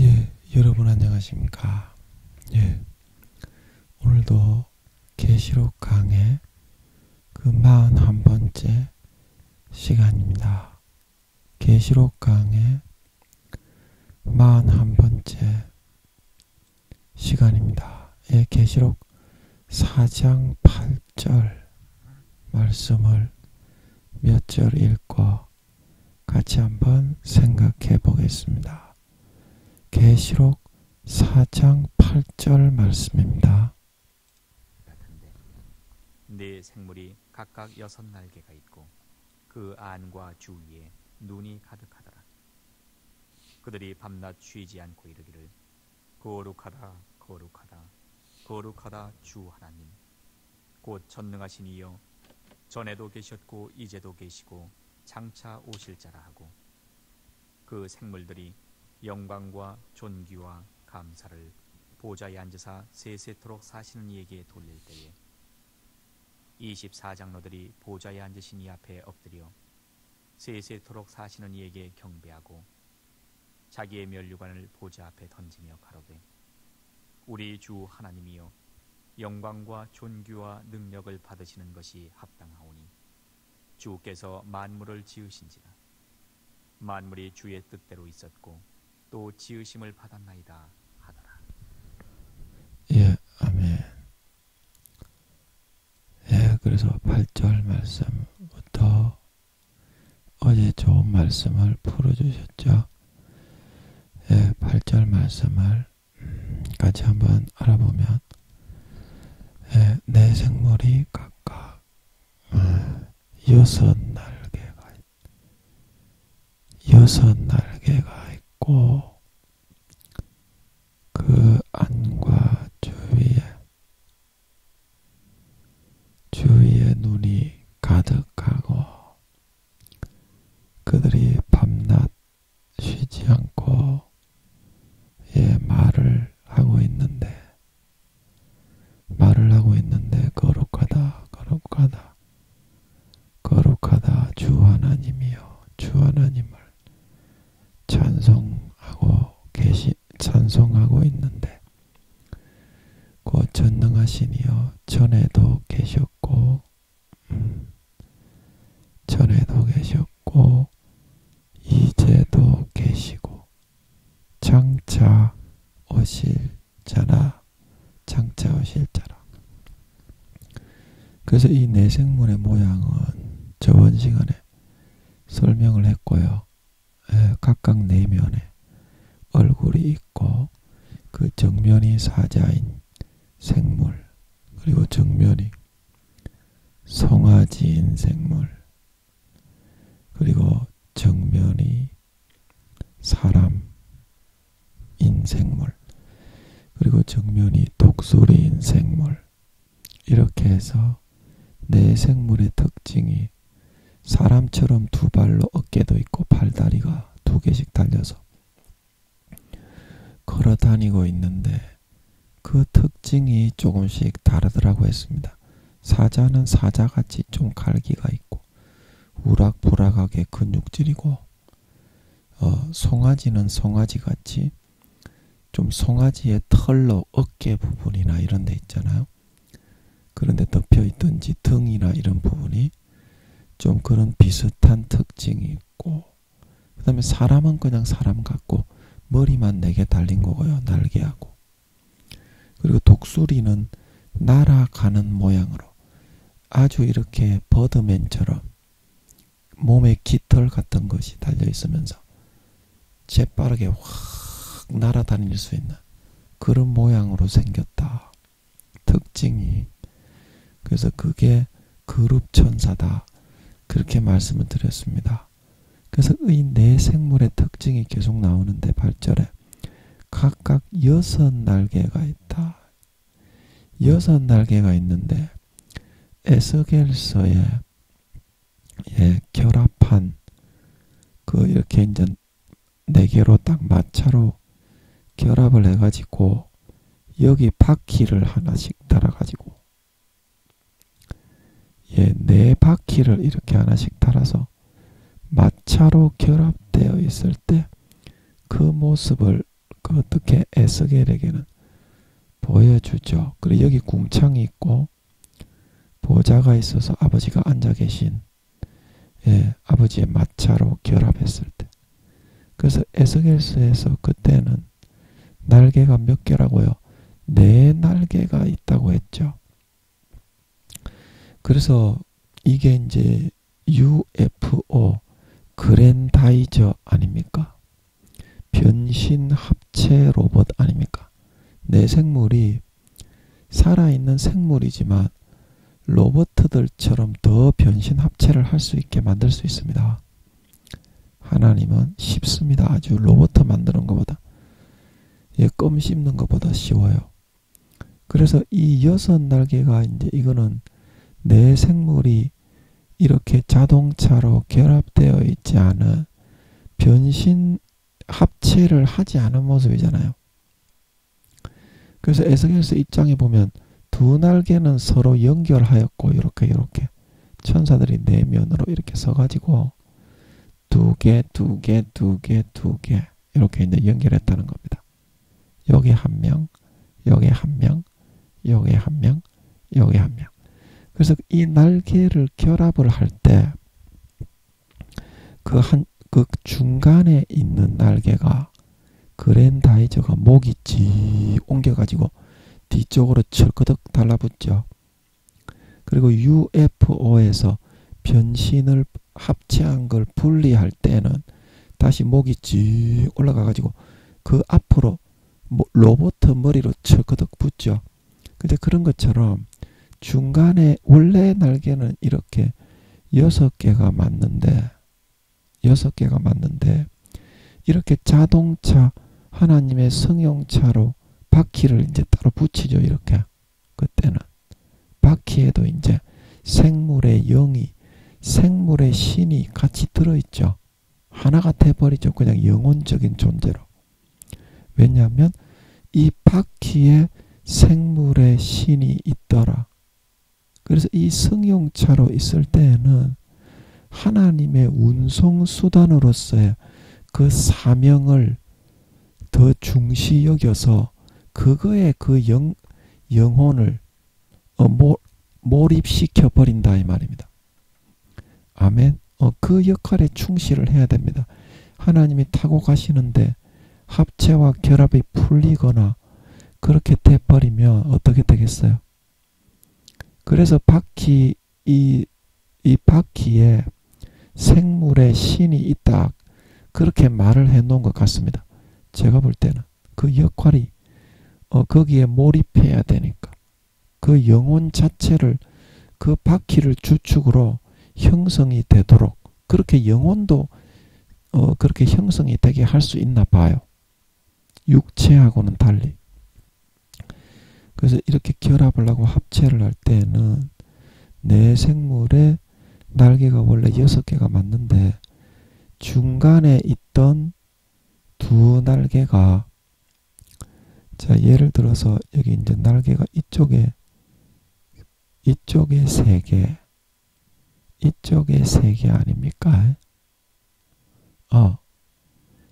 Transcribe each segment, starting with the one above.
예, 여러분 안녕하십니까? 예, 오늘도 계시록 강의 그 41번째 시간입니다. 계시록 강의 41번째 시간입니다. 예, 계시록 4장 8절 말씀을 몇 절 읽고 같이 한번 생각해 보겠습니다. 계시록 4장 8절 말씀입니다. 네 생물이 각각 6날개가 있고 그 안과 주위에 눈이 가득하더라. 그들이 밤낮 쉬지 않고 이르기를 거룩하다 거룩하다 거룩하다 주 하나님 곧 전능하신 이여 전에도 계셨고 이제도 계시고 장차 오실 자라 하고 그 생물들이 영광과 존귀와 감사를 보좌에 앉으사 세세토록 사시는 이에게 돌릴 때에 24장로들이 보좌에 앉으신 이 앞에 엎드려 세세토록 사시는 이에게 경배하고 자기의 면류관을 보좌 앞에 던지며 가로되 우리 주 하나님이여 영광과 존귀와 능력을 받으시는 것이 합당하오니 주께서 만물을 지으신지라 만물이 주의 뜻대로 있었고 또 지으심을 받았나이다 하더라. 예, 아멘. 예, 그래서 8절 말씀부터 어제 좋은 말씀을 풀어주셨죠. 예, 8절 말씀을 같이 한번 알아보면 예, 네 생물이 각각 6날개가 있고 그 안과 주위에 눈이 가득하고 그들이 밤낮 쉬지 않고 예, 말을 하고 있는데 거룩하다 거룩하다 거룩하다 주 하나님이여 주 하나님을 찬송하고 있는데 곧 전능하시니여 전에도 계셨고 이제도 계시고 장차 오실 자라. 그래서 이 네 생물의 모양은 저번 시간에 설명을 했고요. 각각 내면에 얼굴이 있고 그 정면이 사자인 생물 그리고 정면이 송아지인 생물 그리고 정면이 사람인 생물 그리고 정면이 독수리인 생물 이렇게 해서 네 생물의 특징이 사람처럼 두 발로 어깨도 있고 팔다리가 두 개씩 달려서 걸어 다니고 있는데 그 특징이 조금씩 다르더라고 했습니다. 사자는 사자같이 좀 갈기가 있고 우락부락하게 근육질이고 송아지는 송아지같이 좀 송아지의 털로 어깨 부분이나 이런 데 있잖아요. 그런데 덮여있든지 등이나 이런 부분이 좀 그런 비슷한 특징이 있고 그 다음에 사람은 그냥 사람 같고 머리만 4개 달린 거고요. 날개하고 그리고 독수리는 날아가는 모양으로 아주 이렇게 버드맨처럼 몸에 깃털 같은 것이 달려있으면서 재빠르게 확 날아다닐 수 있는 그런 모양으로 생겼다. 특징이. 그래서 그게 그룹천사다. 그렇게 말씀을 드렸습니다. 그래서 이 네 생물의 특징이 계속 나오는데 8절에 각각 6날개가 있다. 6날개가 있는데 에스겔서에 결합한 그 이렇게 이제 4개로 딱 마차로 결합을 해가지고 여기 바퀴를 하나씩 달아가지고 4바퀴를 이렇게 하나씩 달아서 마차로 결합되어 있을 때 그 모습을 그 어떻게 에스겔에게는 보여주죠. 그리고 여기 궁창이 있고 보좌가 있어서 아버지가 앉아 계신 아버지의 마차로 결합했을 때. 그래서 에스겔서에서 그때는 날개가 몇 개라고요? 4날개가 있다고 했죠. 그래서 이게 이제 UFO 그랜다이저 아닙니까? 변신 합체 로봇 아닙니까? 내 생물이 살아있는 생물이지만 로봇들처럼 더 변신 합체를 할 수 있게 만들 수 있습니다. 하나님은 쉽습니다. 아주 로봇 만드는 것보다 껌 씹는 것보다 쉬워요. 그래서 이 6날개가 이제 이거는 내 생물이 이렇게 자동차로 결합되어 있지 않은 변신 합체를 하지 않은 모습이잖아요. 그래서 에스겔서 1장에 보면 2날개는 서로 연결하였고 이렇게 천사들이 4면으로 이렇게 서가지고 2개 이렇게 이제 연결했다는 겁니다. 여기 1명, 여기 1명, 여기 1명, 여기 1명. 그래서 이 날개를 결합을 할 때 그 중간에 있는 날개가 그랜다이저가 목이 찌 옮겨가지고 뒤쪽으로 철거덕 달라붙죠. 그리고 UFO에서 변신을 합체한 걸 분리할 때는 다시 목이 찌 올라가가지고 그 앞으로 로봇 머리로 철거덕 붙죠. 근데 그런 것처럼 중간에 원래 날개는 이렇게 6개가 맞는데 이렇게 자동차 하나님의 성형차로 바퀴를 이제 따로 붙이죠. 이렇게 그때는 바퀴에도 이제 생물의 영이 생물의 신이 같이 들어있죠. 하나가 돼버리죠. 그냥 영혼적인 존재로. 왜냐하면 이 바퀴에 생물의 신이 있더라. 그래서 이 성형차로 있을 때에는 하나님의 운송수단으로서의 그 사명을 더 중시 여겨서 그거에 그 영혼을 몰입시켜 버린다 이 말입니다. 아멘. 그 역할에 충실을 해야 됩니다. 하나님이 타고 가시는데 합체와 결합이 풀리거나 그렇게 돼버리면 어떻게 되겠어요? 그래서 바퀴 이 바퀴에 생물의 신이 있다 그렇게 말을 해놓은 것 같습니다. 제가 볼 때는 그 역할이 거기에 몰입해야 되니까 그 영혼 자체를 그 바퀴를 주축으로 형성이 되도록 그렇게 영혼도 그렇게 형성이 되게 할 수 있나 봐요. 육체하고는 달리. 그래서 이렇게 결합을 하고 합체를 할 때는 내 생물의 날개가 원래 6개가 맞는데 중간에 있던 2날개가 자 예를 들어서 여기 이제 날개가 이쪽에 3개 이쪽에 3개 아닙니까?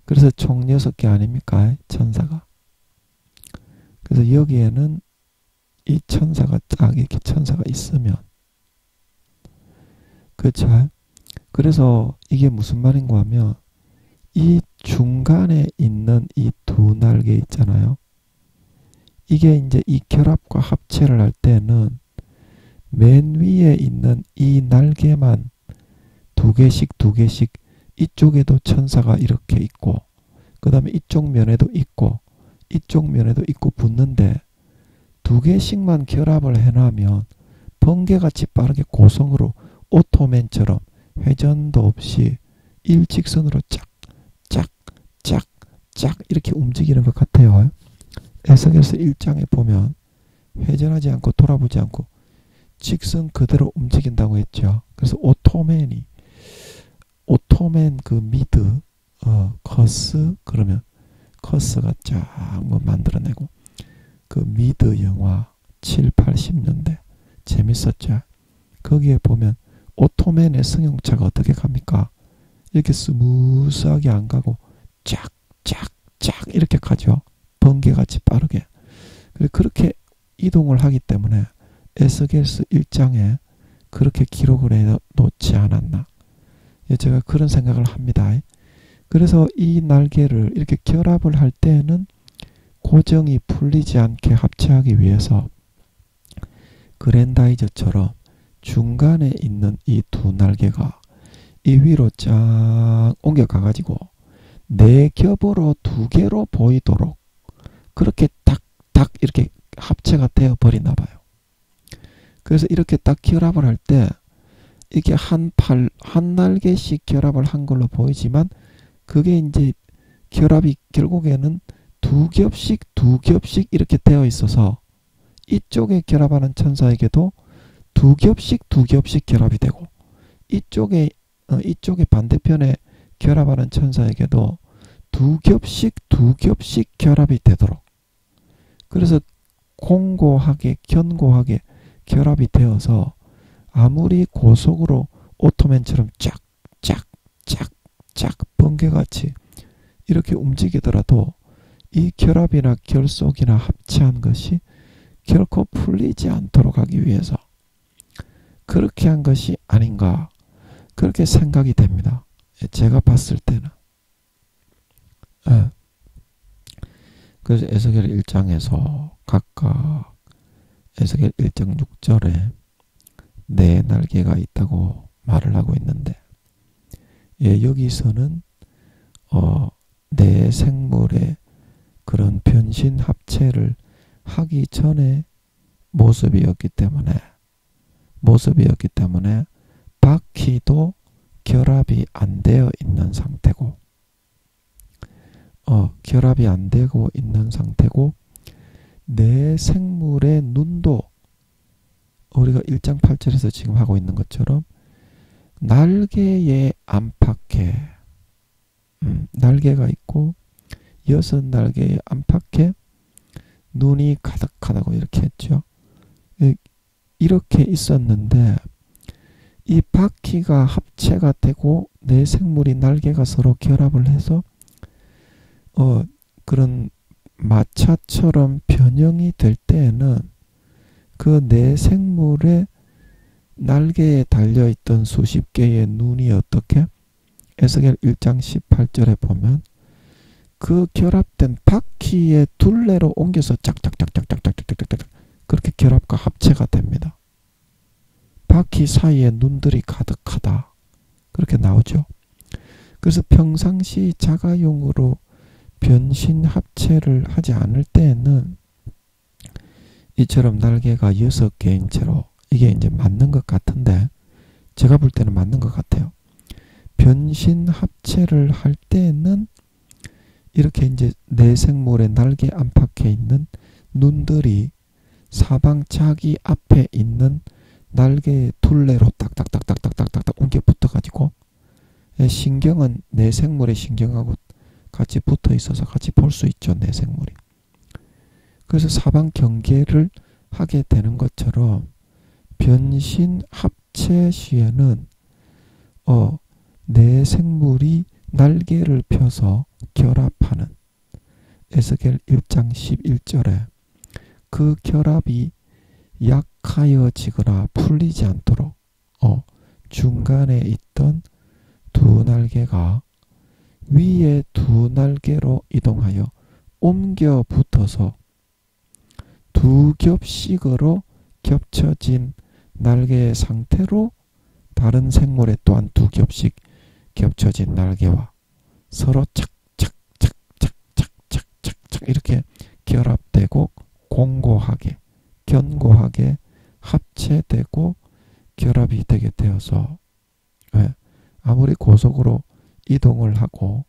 그래서 총 6개 아닙니까? 천사가. 그래서 여기에는 이 천사가 딱 이렇게 천사가 있으면 그렇죠? 그래서 이게 무슨 말인가 하면 이 중간에 있는 이 2날개 있잖아요. 이게 이제 이 결합과 합체를 할 때는 맨 위에 있는 이 날개만 2개씩 이쪽에도 천사가 이렇게 있고 그 다음에 이쪽 면에도 있고 이쪽 면에도 있고 붙는데 2개씩만 결합을 해놔면 번개같이 빠르게 고성으로 오토맨처럼 회전도 없이 일직선으로 쫙 이렇게 움직이는 것 같아요. 에스겔서 1장에 보면 회전하지 않고 돌아보지 않고 직선 그대로 움직인다고 했죠. 그래서 오토맨 그 미드 커스 그러면 커스가 쫙 뭐 만들어내고 그 미드 영화 7, 80년대 재밌었죠. 거기에 보면 오토맨의 승용차가 어떻게 갑니까? 이렇게 스무스하게 안 가고 쫙 이렇게 가죠. 번개같이 빠르게. 그렇게 이동을 하기 때문에 에스겔서 1장에 그렇게 기록을 해 놓지 않았나. 제가 그런 생각을 합니다. 그래서 이 날개를 이렇게 결합을 할 때에는 고정이 풀리지 않게 합체하기 위해서 그랜다이저처럼 중간에 있는 이 두 날개가 이 위로 쫙 옮겨가가지고 네 겹으로 두 개로 보이도록 그렇게 딱딱 이렇게 합체가 되어 버리나 봐요. 그래서 이렇게 딱 결합을 할 때 이게 한 날개씩 결합을 한 걸로 보이지만 그게 이제 결합이 결국에는 두 겹씩 이렇게 되어 있어서 이쪽에 결합하는 천사에게도 두 겹씩 결합이 되고 이쪽에 반대편에 결합하는 천사에게도 두 겹씩 결합이 되도록 그래서 견고하게 결합이 되어서 아무리 고속으로 오토맨처럼 쫙 번개같이 이렇게 움직이더라도 이 결합이나 결속이나 합체한 것이 결코 풀리지 않도록 하기 위해서 그렇게 한 것이 아닌가 그렇게 생각이 됩니다. 제가 봤을 때는. 그래서 에스겔 1장에서 각각 에스겔 1장 6절에 네 날개가 있다고 말을 하고 있는데 여기서는 네 생물의 그런 변신 합체를 하기 전에 모습이었기 때문에 바퀴도 결합이 안 되어 있는 상태고 결합이 안 되고 있는 상태고 내 생물의 눈도 우리가 1장 8절에서 지금 하고 있는 것처럼 날개에 안팎에 날개가 있고 6날개의 안팎에 눈이 가득하다고 이렇게 했죠. 이렇게 있었는데 이 바퀴가 합체가 되고 내 생물이 날개가 서로 결합을 해서 그런 마차처럼 변형이 될 때에는 그 내 생물의 날개에 달려있던 수십 개의 눈이 어떻게 에스겔 1장 18절에 보면 그 결합된 바퀴의 둘레로 옮겨서 짝짝짝짝짝짝짝짝짝 그렇게 결합과 합체가 됩니다. 바퀴 사이에 눈들이 가득하다. 그렇게 나오죠. 그래서 평상시 자가용으로 변신 합체를 하지 않을 때에는 이처럼 날개가 6개인 채로 이게 이제 맞는 것 같은데 제가 볼 때는 맞는 것 같아요. 변신 합체를 할 때는 이렇게 이제 내 생물의 날개 안팎에 있는 눈들이 사방 자기 앞에 있는 날개의 둘레로 딱딱딱딱딱딱딱 옮겨 붙어가지고 신경은 내 생물의 신경하고 같이 붙어 있어서 같이 볼 수 있죠. 내 생물이. 그래서 사방 경계를 하게 되는 것처럼 변신 합체 시에는 내 생물이 날개를 펴서 결합하는 에스겔 1장 11절에 그 결합이 약하여지거나 풀리지 않도록 중간에 있던 두 날개가 위에 두 날개로 이동하여 옮겨 붙어서 두 겹씩으로 겹쳐진 날개의 상태로 다른 생물에 또한 두 겹씩 겹쳐진 날개와 서로 착착착착착착착 이렇게 결합되고 견고하게 합체되고 결합이 되게 되어서 아무리 고속으로 이동을 하고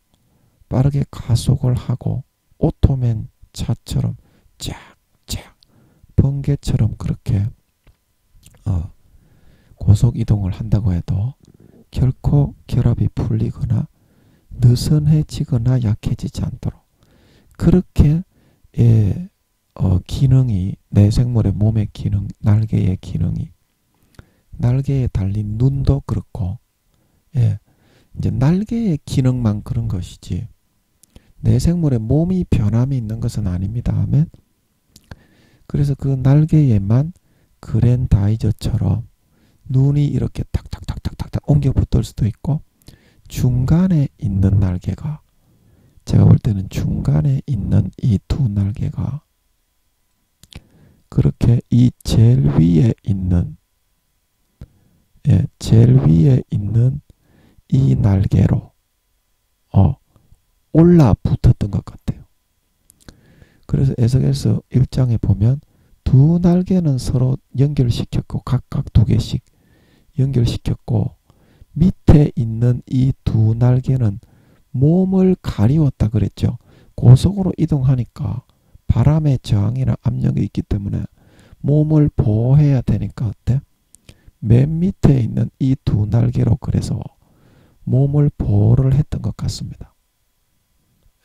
빠르게 가속을 하고 오토맨 차처럼 쫙쫙 번개처럼 그렇게 고속 이동을 한다고 해도 결코 결합이 풀리거나 느슨해지거나 약해지지 않도록 그렇게 기능이 내 생물의 몸의 기능, 날개의 기능이 날개에 달린 눈도 그렇고 이제 날개의 기능만 그런 것이지 내 생물에 몸이 변함이 있는 것은 아닙니다. 아멘. 그래서 그 날개에만 그랜다이저처럼 눈이 이렇게 탁탁탁탁탁 옮겨 붙을 수도 있고, 중간에 있는 날개가, 제가 볼 때는 중간에 있는 이 두 날개가 그렇게 이 제일 위에 있는, 제일 위에 있는 이 날개로 올라 붙었던 것 같아요. 그래서 에스겔서 1장에 보면 두 날개는 서로 연결시켰고, 각각 두 개씩 연결시켰고, 밑에 있는 이 두 날개는 몸을 가리웠다 그랬죠. 고속으로 이동하니까 바람의 저항이나 압력이 있기 때문에 몸을 보호해야 되니까 어때? 맨 밑에 있는 이 두 날개로 그래서 몸을 보호를 했던 것 같습니다.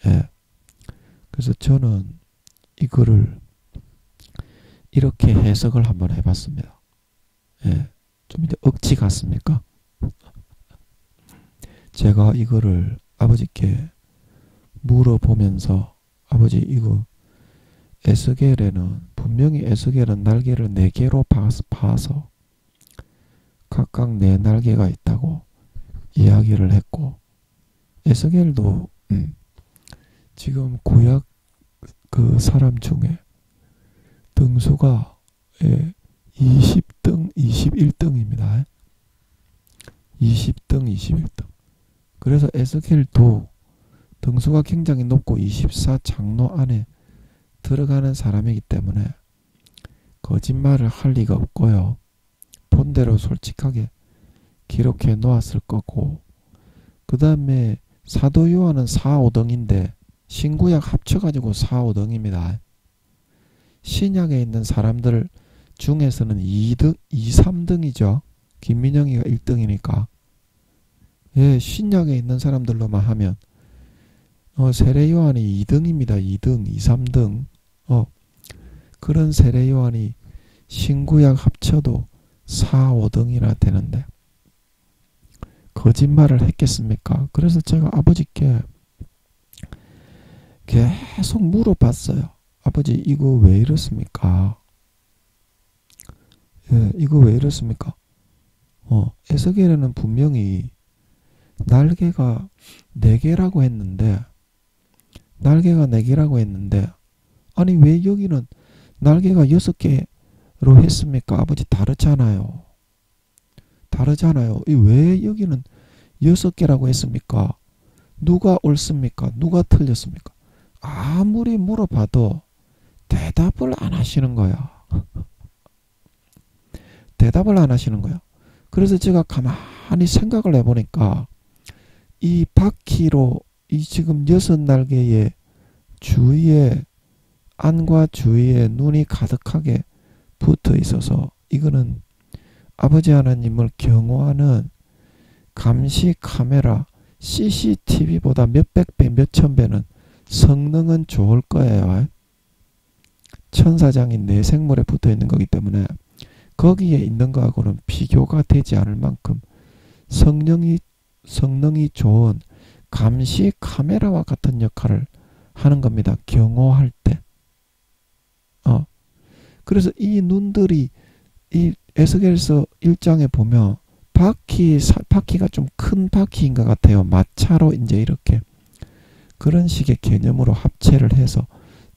예. 그래서 저는 이거를 이렇게 해석을 한번 해봤습니다. 예. 좀 이제 억지 같습니까? 제가 이거를 아버지께 물어보면서, 아버지 이거 에스겔에는 분명히 에스겔은 날개를 4개로 파서 각각 4날개가 있다고 이야기를 했고, 에스겔도 지금 구약 그 사람 중에 등수가 20등, 21등입니다. 20등, 21등. 그래서 에스겔도 등수가 굉장히 높고 24장로 안에 들어가는 사람이기 때문에 거짓말을 할 리가 없고요. 본대로 솔직하게 기록해 놓았을 거고, 그 다음에 사도 요한은 4, 5등인데 신구약 합쳐가지고 4, 5등입니다. 신약에 있는 사람들 중에서는 2등, 2, 3등이죠. 김민영이가 1등이니까. 예, 신약에 있는 사람들로만 하면 세례 요한이 2등입니다. 2등, 2, 3등. 그런 세례 요한이 신구약 합쳐도 4, 5등이나 되는데 거짓말을 했겠습니까? 그래서 제가 아버지께 계속 물어봤어요. 아버지 이거 왜 이렇습니까? 예, 이거 왜 이렇습니까? 에스겔에는 분명히 날개가 4개라고 했는데, 아니 왜 여기는 날개가 6개로 했습니까? 아버지 다르잖아요. 왜 여기는 6개라고 했습니까? 누가 옳습니까? 누가 틀렸습니까? 아무리 물어봐도 대답을 안 하시는 거야. 대답을 안 하시는 거야. 그래서 제가 가만히 생각을 해보니까 이 바퀴로 이 지금 6날개의 주위에, 안과 주위에 눈이 가득하게 붙어 있어서 이거는 아버지 하나님을 경호하는 감시 카메라 CCTV보다 몇백 배, 몇천 배는 성능은 좋을 거예요. 천사장이 내 생물에 붙어 있는 거기 때문에 거기에 있는 거하고는 비교가 되지 않을 만큼 성능이 좋은 감시 카메라와 같은 역할을 하는 겁니다. 경호할 때. 그래서 이 눈들이 에스겔서 1장에 보면 바퀴가 좀 큰 바퀴인 것 같아요. 마차로 이제 이렇게 그런 식의 개념으로 합체를 해서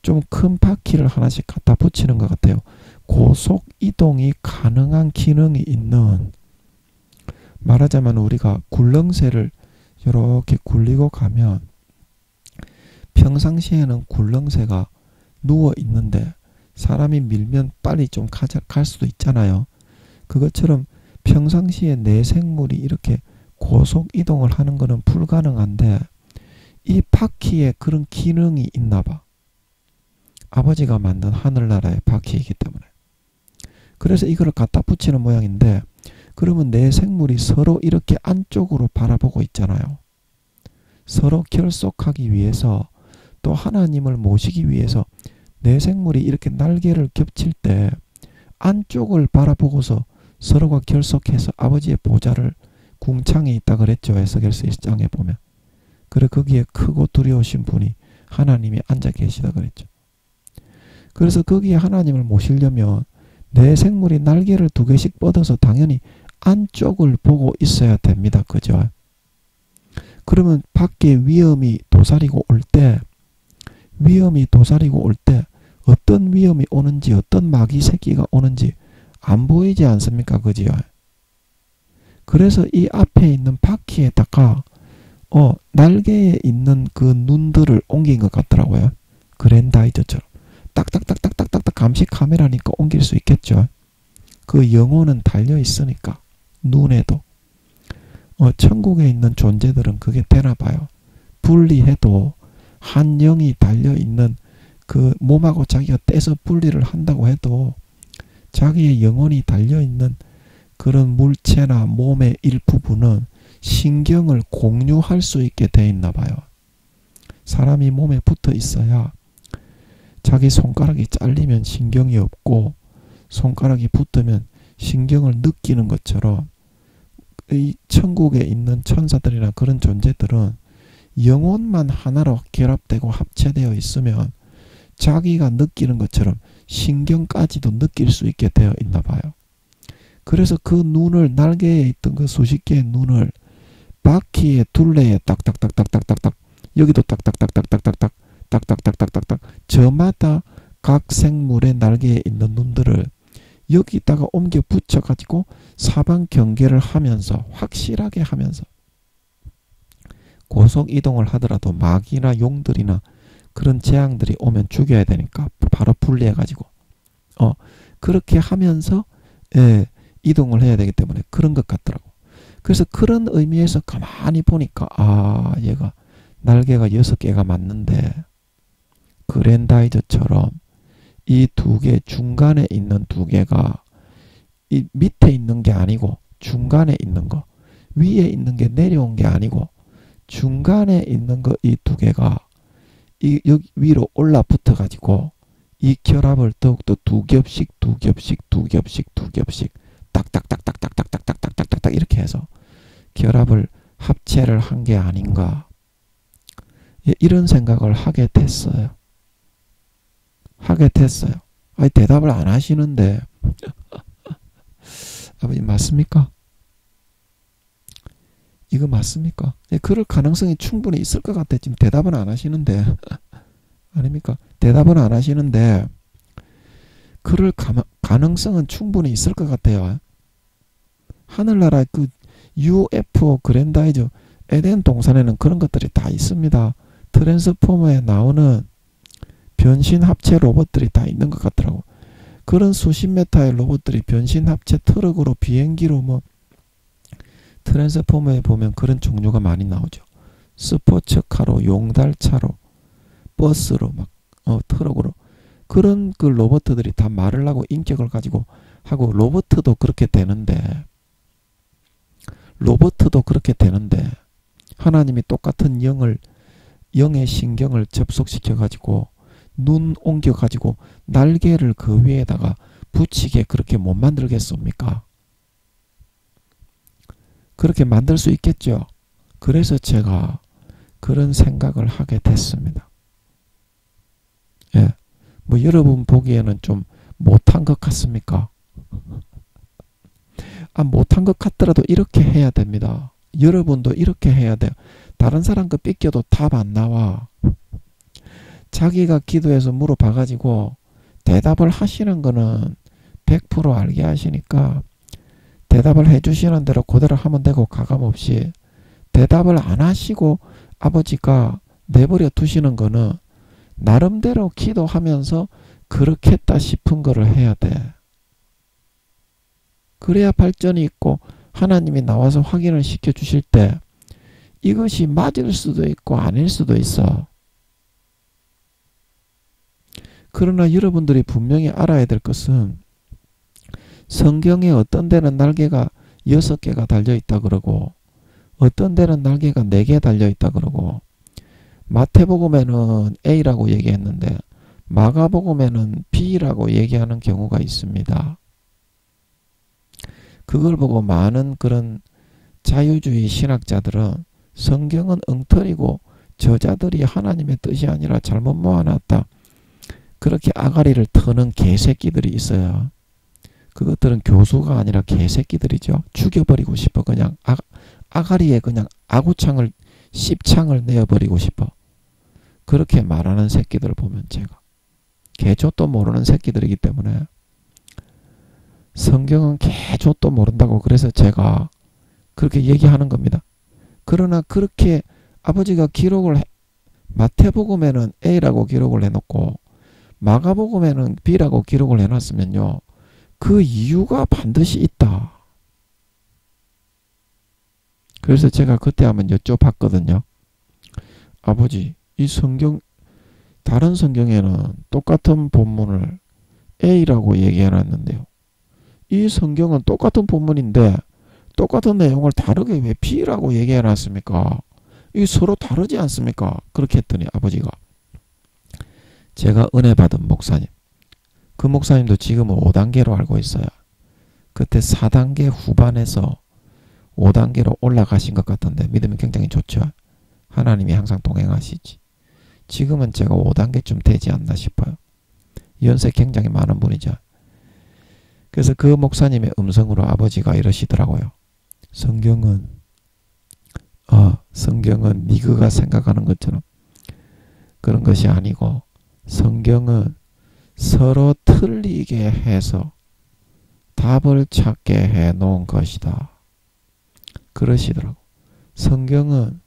좀 큰 바퀴를 하나씩 갖다 붙이는 것 같아요. 고속 이동이 가능한 기능이 있는, 말하자면 우리가 굴렁쇠를 이렇게 굴리고 가면 평상시에는 굴렁쇠가 누워 있는데 사람이 밀면 빨리 좀 갈 수도 있잖아요. 그것처럼 평상시에 내 생물이 이렇게 고속 이동을 하는 것은 불가능한데 이 바퀴에 그런 기능이 있나 봐. 아버지가 만든 하늘나라의 바퀴이기 때문에. 그래서 이거를 갖다 붙이는 모양인데, 그러면 내 생물이 서로 이렇게 안쪽으로 바라보고 있잖아요. 서로 결속하기 위해서, 또 하나님을 모시기 위해서 내 생물이 이렇게 날개를 겹칠 때 안쪽을 바라보고서 서로가 결속해서 아버지의 보좌를 궁창에 있다 그랬죠. 에스겔서 1장에 보면. 그래 거기에 크고 두려우신 분이 하나님이 앉아 계시다 그랬죠. 그래서 거기에 하나님을 모시려면 내 생물이 날개를 2개씩 뻗어서 당연히 안쪽을 보고 있어야 됩니다. 그죠? 그러면 밖에 위험이 도사리고 올 때 어떤 위험이 오는지 어떤 마귀 새끼가 오는지 안 보이지 않습니까? 그죠? 그래서 이 앞에 있는 바퀴에다가 날개에 있는 그 눈들을 옮긴 것 같더라고요. 그랜다이저처럼 딱딱딱딱딱딱 감시 카메라니까 옮길 수 있겠죠. 그 영혼은 달려 있으니까 눈에도 천국에 있는 존재들은 그게 되나 봐요. 분리해도 한 영이 달려 있는 그 몸하고 자기가 떼서 분리를 한다고 해도 자기의 영혼이 달려 있는 그런 물체나 몸의 일부분은 신경을 공유할 수 있게 돼 있나 봐요. 사람이 몸에 붙어 있어야 자기 손가락이 잘리면 신경이 없고 손가락이 붙으면 신경을 느끼는 것처럼 이 천국에 있는 천사들이나 그런 존재들은 영혼만 하나로 결합되고 합체되어 있으면 자기가 느끼는 것처럼 신경까지도 느낄 수 있게 되어 있나 봐요. 그래서 그 눈을 날개에 있던 그 수십 개의 눈을 바퀴의 둘레에 딱딱딱딱딱딱딱 여기도 딱딱딱딱딱딱딱 딱딱딱딱딱딱 저마다 각 생물의 날개에 있는 눈들을 여기다가 옮겨 붙여가지고 사방 경계를 하면서 확실하게 하면서 고속 이동을 하더라도 마귀나 용들이나 그런 재앙들이 오면 죽여야 되니까 바로 분리해가지고 그렇게 하면서 이동을 해야 되기 때문에 그런 것 같더라고. 그래서 그런 의미에서 가만히 보니까 얘가 날개가 6개가 맞는데 그랜다이저처럼 이 2개 중간에 있는 2개가 이 밑에 있는 게 아니고 중간에 있는 거 위에 있는 게 내려온 게 아니고 중간에 있는 거 이 2개가 여기 위로 올라붙어 가지고 이 결합을 더욱더 2겹씩 딱딱딱딱딱딱딱딱딱 이렇게 해서 결합을 합체를 한 게 아닌가 이런 생각을 하게 됐어요. 아니 대답을 안 하시는데 아버님 맞습니까? 이거 맞습니까? 그럴 가능성이 충분히 있을 것 같아. 지금 대답은 안 하시는데 아닙니까? 대답은 안 하시는데 그럴 가능성은 충분히 있을 것 같아요. 하늘나라 그 UFO 그랜다이저 에덴 동산에는 그런 것들이 다 있습니다. 트랜스포머에 나오는 변신 합체 로봇들이 다 있는 것 같더라고. 그런 수십 메타의 로봇들이 변신 합체 트럭으로 비행기로 뭐 트랜스포머에 보면 그런 종류가 많이 나오죠. 스포츠카로 용달차로 버스로 막 트럭으로 그런 그 로봇들이 다 말을 하고 인격을 가지고 하고 로봇도 그렇게 되는데 하나님이 똑같은 영의 신경을 접속시켜 가지고 눈 옮겨 가지고 날개를 그 위에다가 붙이게 그렇게 못 만들겠습니까? 그렇게 만들 수 있겠죠. 그래서 제가 그런 생각을 하게 됐습니다. 뭐 여러분 보기에는 좀 못한 것 같습니까? 못한 것 같더라도 이렇게 해야 됩니다. 여러분도 이렇게 해야 돼요. 다른 사람 거 삐껴도 답 안 나와. 자기가 기도해서 물어봐가지고 대답을 하시는 거는 100% 알게 하시니까 대답을 해주시는 대로 그대로 하면 되고 가감없이 대답을 안 하시고 아버지가 내버려 두시는 거는 나름대로 기도하면서 그렇겠다 싶은 거를 해야 돼. 그래야 발전이 있고 하나님이 나와서 확인을 시켜주실 때 이것이 맞을 수도 있고 아닐 수도 있어. 그러나 여러분들이 분명히 알아야 될 것은 성경에 어떤 데는 날개가 6개가 달려있다 그러고 어떤 데는 날개가 4개 달려있다 그러고 마태복음에는 A라고 얘기했는데 마가복음에는 B라고 얘기하는 경우가 있습니다. 그걸 보고 많은 그런 자유주의 신학자들은 성경은 엉터리고 저자들이 하나님의 뜻이 아니라 잘못 모아놨다. 그렇게 아가리를 터는 개새끼들이 있어요. 그것들은 교수가 아니라 개새끼들이죠. 죽여버리고 싶어. 그냥 아가리에 그냥 아구창을 씹창을 내어버리고 싶어. 그렇게 말하는 새끼들을 보면 제가 개조도 모르는 새끼들이기 때문에 성경은 개조도 모른다고 그래서 제가 그렇게 얘기하는 겁니다. 그러나 그렇게 아버지가 기록을 마태복음에는 A라고 기록을 해놓고 마가복음에는 B라고 기록을 해놨으면요. 그 이유가 반드시 있다. 그래서 제가 그때 한번 여쭤봤거든요. 아버지, 이 성경, 다른 성경에는 똑같은 본문을 A라고 얘기해놨는데요. 이 성경은 똑같은 본문인데 똑같은 내용을 다르게 왜 B라고 얘기해놨습니까? 이 서로 다르지 않습니까? 그렇게 했더니 아버지가 제가 은혜 받은 목사님, 그 목사님도 지금은 5단계로 알고 있어요. 그때 4단계 후반에서 5단계로 올라가신 것 같은데 믿으면 굉장히 좋죠. 하나님이 항상 동행하시지. 지금은 제가 5단계쯤 되지 않나 싶어요. 연세 굉장히 많은 분이죠. 그래서 그 목사님의 음성으로 아버지가 이러시더라고요. 성경은 니그가 생각하는 것처럼 그런 것이 아니고 성경은 서로 틀리게 해서 답을 찾게 해 놓은 것이다. 그러시더라고. 성경은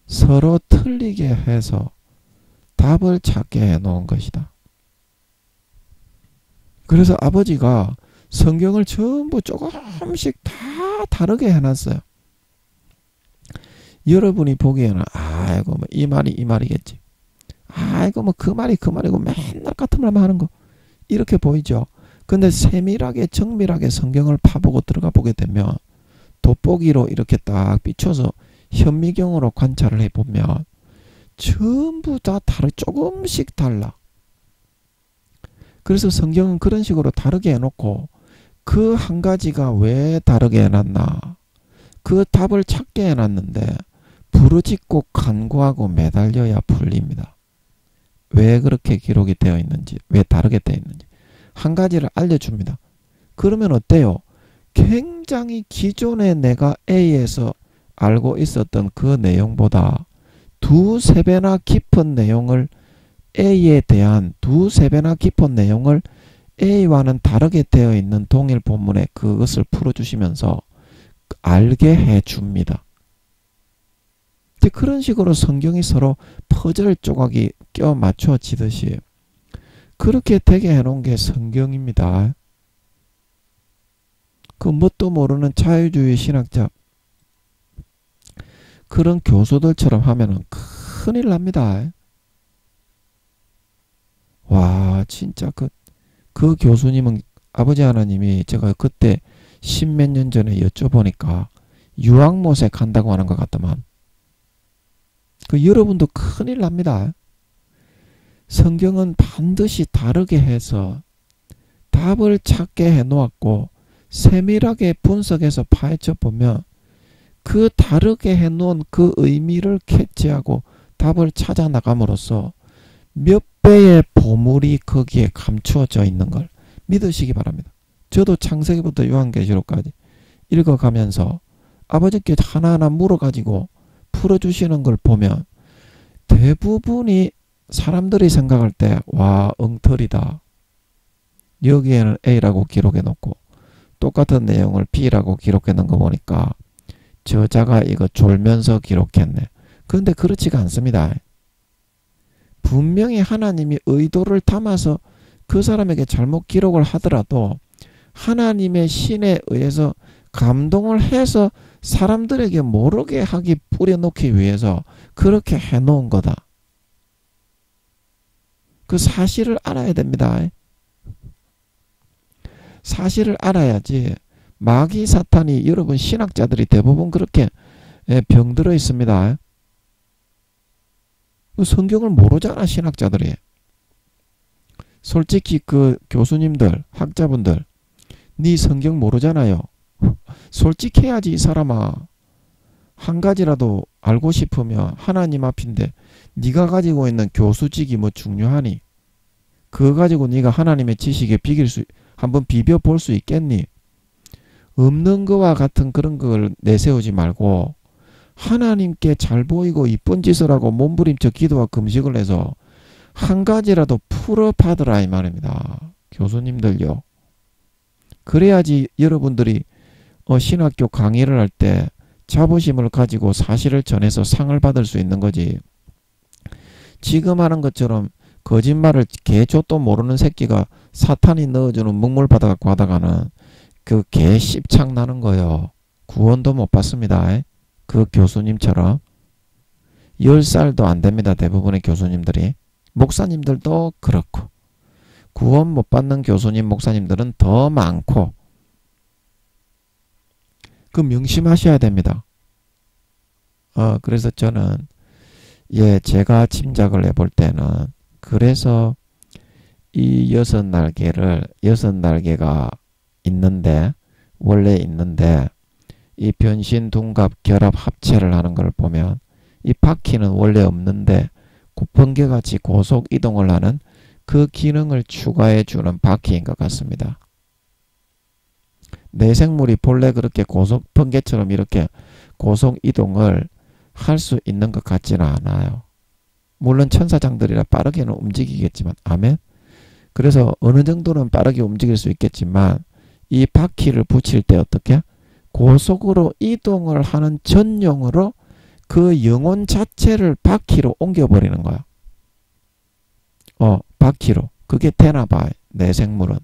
서로 틀리게 해서 답을 찾게 해 놓은 것이다. 그래서 아버지가 성경을 전부 조금씩 다 다르게 해놨어요. 여러분이 보기에는 아이고 뭐 이 말이 이 말이겠지. 아이고 뭐 그 말이 그 말이고 맨날 같은 말만 하는 거 이렇게 보이죠. 근데 세밀하게 정밀하게 성경을 파보고 들어가 보게 되면 돋보기로 이렇게 딱 비춰서 현미경으로 관찰을 해보면 전부 다 조금씩 달라. 그래서 성경은 그런 식으로 다르게 해놓고 그 한 가지가 왜 다르게 해놨나 그 답을 찾게 해놨는데 부르짖고 간구하고 매달려야 풀립니다. 왜 그렇게 기록이 되어 있는지, 왜 다르게 되어 있는지 한 가지를 알려줍니다. 그러면 어때요? 굉장히 기존에 내가 A에서 알고 있었던 그 내용보다 두세 배나 깊은 내용을 A에 대한 두세 배나 깊은 내용을 A와는 다르게 되어 있는 동일 본문에 그것을 풀어주시면서 알게 해줍니다. 그런 식으로 성경이 서로 퍼즐 조각이 껴 맞춰지듯이 그렇게 되게 해놓은 게 성경입니다. 그 뭣도 모르는 자유주의 신학자 그런 교수들처럼 하면은 큰일 납니다. 와 진짜 그 교수님은 아버지 하나님이 제가 그때 십몇 년 전에 여쭤보니까 유황못에 간다고 하는 것 같더만 여러분도 큰일 납니다. 성경은 반드시 다르게 해서 답을 찾게 해놓았고 세밀하게 분석해서 파헤쳐 보면 그 다르게 해놓은 그 의미를 캐치하고 답을 찾아 나감으로써 몇 배의 보물이 거기에 감추어져 있는 걸 믿으시기 바랍니다. 저도 창세기부터 요한계시록까지 읽어가면서 아버지께 하나하나 물어가지고 풀어주시는 걸 보면 대부분이 사람들이 생각할 때 와 엉터리다. 여기에는 A라고 기록해 놓고 똑같은 내용을 B라고 기록해 놓은 거 보니까 저자가 이거 졸면서 기록했네. 그런데 그렇지가 않습니다. 분명히 하나님이 의도를 담아서 그 사람에게 잘못 기록을 하더라도 하나님의 신에 의해서 감동을 해서 사람들에게 모르게 하기 뿌려놓기 위해서 그렇게 해놓은 거다. 그 사실을 알아야 됩니다. 사실을 알아야지 마귀 사탄이 여러분 신학자들이 대부분 그렇게 병들어 있습니다. 성경을 모르잖아 신학자들이. 솔직히 그 교수님들 학자분들 네 성경 모르잖아요. 솔직해야지 이 사람아. 한 가지라도 알고 싶으면 하나님 앞인데 네가 가지고 있는 교수직이 뭐 중요하니? 그거 가지고 네가 하나님의 지식에 한번 비벼볼 수 있겠니? 없는 거와 같은 그런 걸 내세우지 말고 하나님께 잘 보이고 이쁜 짓을 하고 몸부림쳐 기도와 금식을 해서 한 가지라도 풀어받으라 이 말입니다. 교수님들요. 그래야지 여러분들이 신학교 강의를 할 때 자부심을 가지고 사실을 전해서 상을 받을 수 있는 거지. 지금 하는 것처럼 거짓말을 개조도 모르는 새끼가 사탄이 넣어주는 묵물 받아갖고 하다가는 그 개 씹창 나는 거요. 구원도 못 받습니다. 그 교수님처럼 10살도 안 됩니다. 대부분의 교수님들이. 목사님들도 그렇고 구원 못 받는 교수님 목사님들은 더 많고 그 명심하셔야 됩니다. 그래서 저는 제가 짐작을 해볼 때는 그래서 이 6날개가 있는데 원래 있는데 이 변신 둔갑 결합 합체를 하는 걸 보면 이 바퀴는 원래 없는데 번개같이 고속 이동을 하는 그 기능을 추가해 주는 바퀴인 것 같습니다. 내생물이 본래 그렇게 번개처럼 이렇게 고속 이동을 할 수 있는 것 같지는 않아요. 물론 천사장들이라 빠르게는 움직이겠지만 아멘. 그래서 어느 정도는 빠르게 움직일 수 있겠지만 이 바퀴를 붙일 때 어떻게? 고속으로 이동을 하는 전용으로 그 영혼 자체를 바퀴로 옮겨버리는 거야. 바퀴로. 그게 되나 봐. 내 생물은.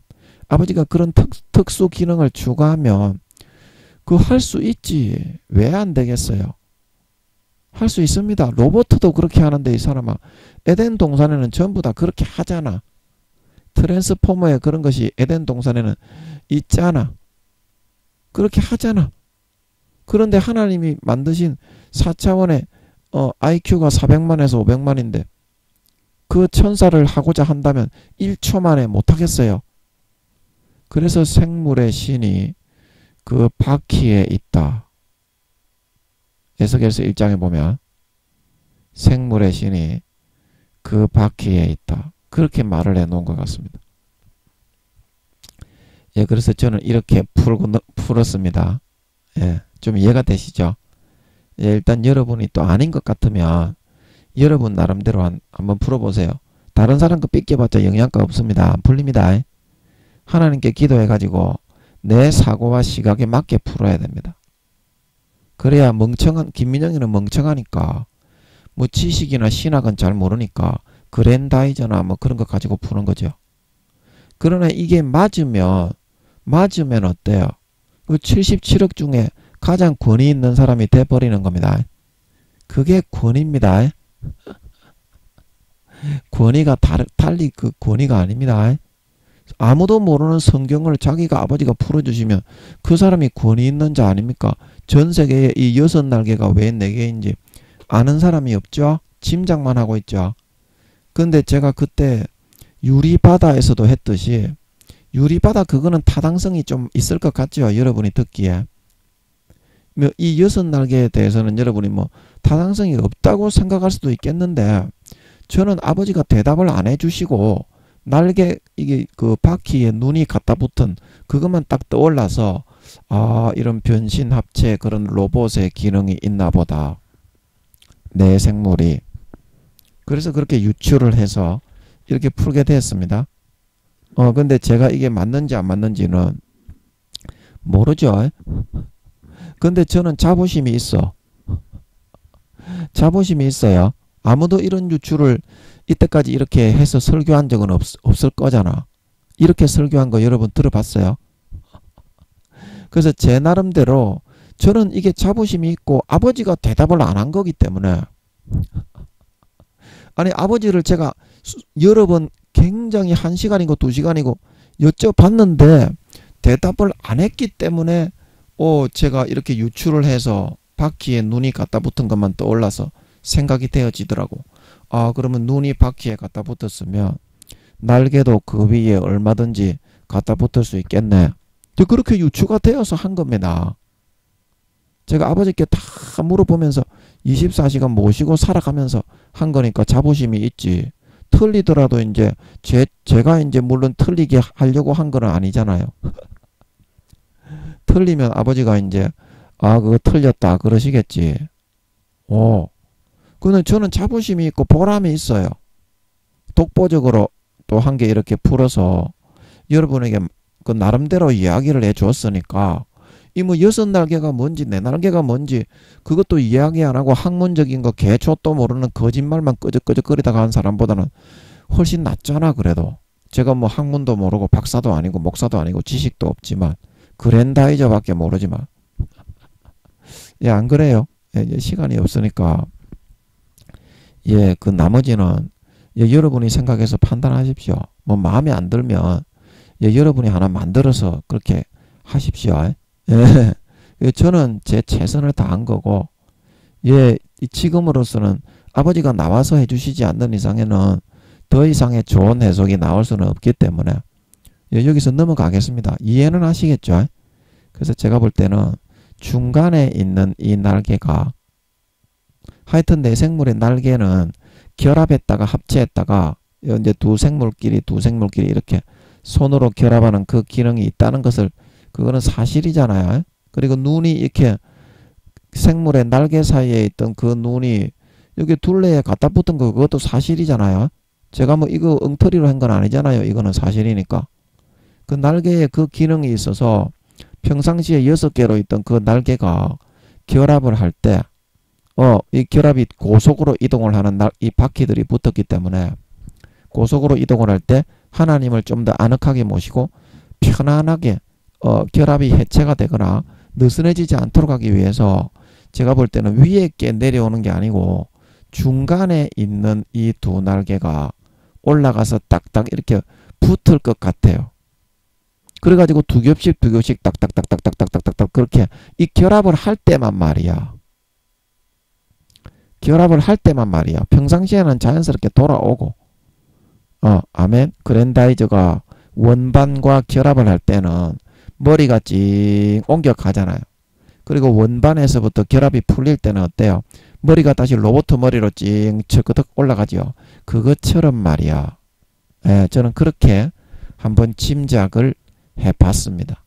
아버지가 그런 특수 기능을 추가하면 그거 할 수 있지. 왜 안 되겠어요? 할 수 있습니다. 로봇도 그렇게 하는데 이 사람아. 에덴 동산에는 전부 다 그렇게 하잖아. 트랜스포머에 그런 것이 에덴 동산에는 있잖아. 그렇게 하잖아. 그런데 하나님이 만드신 4차원의 IQ가 400만에서 500만인데 그 천사를 하고자 한다면 1초 만에 못하겠어요. 그래서 생물의 신이 그 바퀴에 있다. 에스겔서 1장에 보면 생물의 신이 그 바퀴에 있다. 그렇게 말을 해놓은 것 같습니다. 그래서 저는 이렇게 풀었습니다. 좀 이해가 되시죠? 일단 여러분이 또 아닌 것 같으면 여러분 나름대로 한번 풀어보세요. 다른 사람 거 삐껴봤자 영향가 없습니다. 안 풀립니다. 하나님께 기도해가지고 내 사고와 시각에 맞게 풀어야 됩니다. 그래야 김민영이는 멍청하니까 뭐 지식이나 신학은 잘 모르니까 그랜다이저나 뭐 그런 거 가지고 푸는 거죠. 그러나 이게 맞으면 어때요? 그 77억 중에 가장 권위 있는 사람이 돼버리는 겁니다. 그게 권위입니다. 권위가 달리 그 권위가 아닙니다. 아무도 모르는 성경을 자기가 아버지가 풀어주시면 그 사람이 권위 있는 자 아닙니까? 전 세계에 이 6날개가 왜 4개인지 아는 사람이 없죠? 짐작만 하고 있죠. 근데 제가 그때 유리바다에서도 했듯이 유리바다 그거는 타당성이 좀 있을 것 같죠? 여러분이 듣기에. 이 6날개에 대해서는 여러분이 뭐 타당성이 없다고 생각할 수도 있겠는데 저는 아버지가 대답을 안 해주시고 날개 이게 그 바퀴에 눈이 갖다 붙은 그것만 딱 떠올라서 이런 변신 합체 그런 로봇의 기능이 있나 보다. 내 생물이. 그래서 그렇게 유추를 해서 이렇게 풀게 되었습니다. 근데 제가 이게 맞는지 안 맞는지는 모르죠. 근데 저는 자부심이 있어. 자부심이 있어요. 아무도 이런 유추를 이때까지 이렇게 해서 설교한 적은 없을 거잖아. 이렇게 설교한 거 여러분 들어봤어요? 그래서 제 나름대로 저는 이게 자부심이 있고 아버지가 대답을 안 한 거기 때문에 아니 아버지를 제가 여러 번 굉장히 1시간이고 2시간이고 여쭤봤는데 대답을 안 했기 때문에 제가 이렇게 유추를 해서 바퀴에 눈이 갖다 붙은 것만 떠올라서 생각이 되어지더라고. 그러면 눈이 바퀴에 갖다 붙었으면 날개도 그 위에 얼마든지 갖다 붙을 수 있겠네. 그렇게 유추가 되어서 한 겁니다. 제가 아버지께 다 물어보면서 24시간 모시고 살아가면서 한 거니까 자부심이 있지. 틀리더라도 이제 제가 이제 물론 틀리게 하려고 한 건 아니잖아요. 틀리면 아버지가 이제 그거 틀렸다 그러시겠지. 근데 저는 자부심이 있고 보람이 있어요. 독보적으로 또 한 개 이렇게 풀어서 여러분에게 그 나름대로 이야기를 해 줬으니까 이 뭐 여섯 날개가 뭔지 네 날개가 뭔지 그것도 이야기 안 하고 학문적인 거 개초도 모르는 거짓말만 끄적끄적거리다가 한 사람보다는 훨씬 낫잖아. 그래도 제가 뭐 학문도 모르고 박사도 아니고 목사도 아니고 지식도 없지만 그랜다이저밖에 모르지만 예, 안 그래요? 예, 이제 시간이 없으니까 예, 그 나머지는 예, 여러분이 생각해서 판단하십시오. 뭐 마음에 안 들면 예, 여러분이 하나 만들어서 그렇게 하십시오. 예. 예, 저는 제 최선을 다한 거고 예, 지금으로서는 아버지가 나와서 해주시지 않는 이상에는 더 이상의 좋은 해석이 나올 수는 없기 때문에 예, 여기서 넘어가겠습니다. 이해는 하시겠죠? 그래서 제가 볼 때는 중간에 있는 이 날개가 하여튼 내 생물의 날개는 결합했다가 합체했다가 이제 두 생물끼리 이렇게 손으로 결합하는 그 기능이 있다는 것을 그거는 사실이잖아요. 그리고 눈이 이렇게 생물의 날개 사이에 있던 그 눈이 여기 둘레에 갖다 붙은 거 그것도 사실이잖아요. 제가 뭐 이거 엉터리로 한 건 아니잖아요. 이거는 사실이니까. 그 날개에 그 기능이 있어서 평상시에 6개로 있던 그 날개가 결합을 할 때 이 결합이 고속으로 이동을 하는 이 바퀴들이 붙었기 때문에 고속으로 이동을 할 때 하나님을 좀 더 아늑하게 모시고 편안하게 결합이 해체가 되거나 느슨해지지 않도록 하기 위해서 제가 볼 때는 위에 게 내려오는 게 아니고 중간에 있는 이 두 날개가 올라가서 딱딱 이렇게 붙을 것 같아요. 그래가지고 두 겹씩 딱딱딱딱딱딱딱딱 그렇게 이 결합을 할 때만 말이야. 결합을 할 때만 말이야. 평상시에는 자연스럽게 돌아오고 아멘. 그랜다이저가 원반과 결합을 할 때는 머리가 찡 옮겨가잖아요. 그리고 원반에서부터 결합이 풀릴 때는 어때요? 머리가 다시 로봇 머리로 찡 철끄덕 올라가죠. 그것처럼 말이야. 예, 저는 그렇게 한번 짐작을 해봤습니다.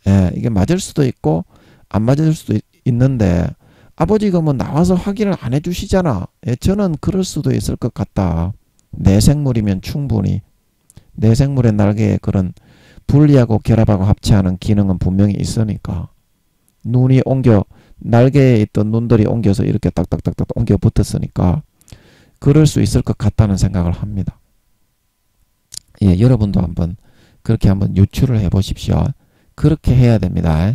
예, 이게 맞을 수도 있고 안 맞을 수도 있는데 아버지가 뭐 나와서 확인을 안 해주시잖아. 예, 저는 그럴 수도 있을 것 같다. 내 생물이면 충분히 내 생물의 날개에 그런 분리하고 결합하고 합체하는 기능은 분명히 있으니까 눈이 날개에 있던 눈들이 옮겨서 이렇게 딱딱딱딱 옮겨 붙었으니까 그럴 수 있을 것 같다는 생각을 합니다. 예, 여러분도 그렇게 한번 유추를 해 보십시오. 그렇게 해야 됩니다.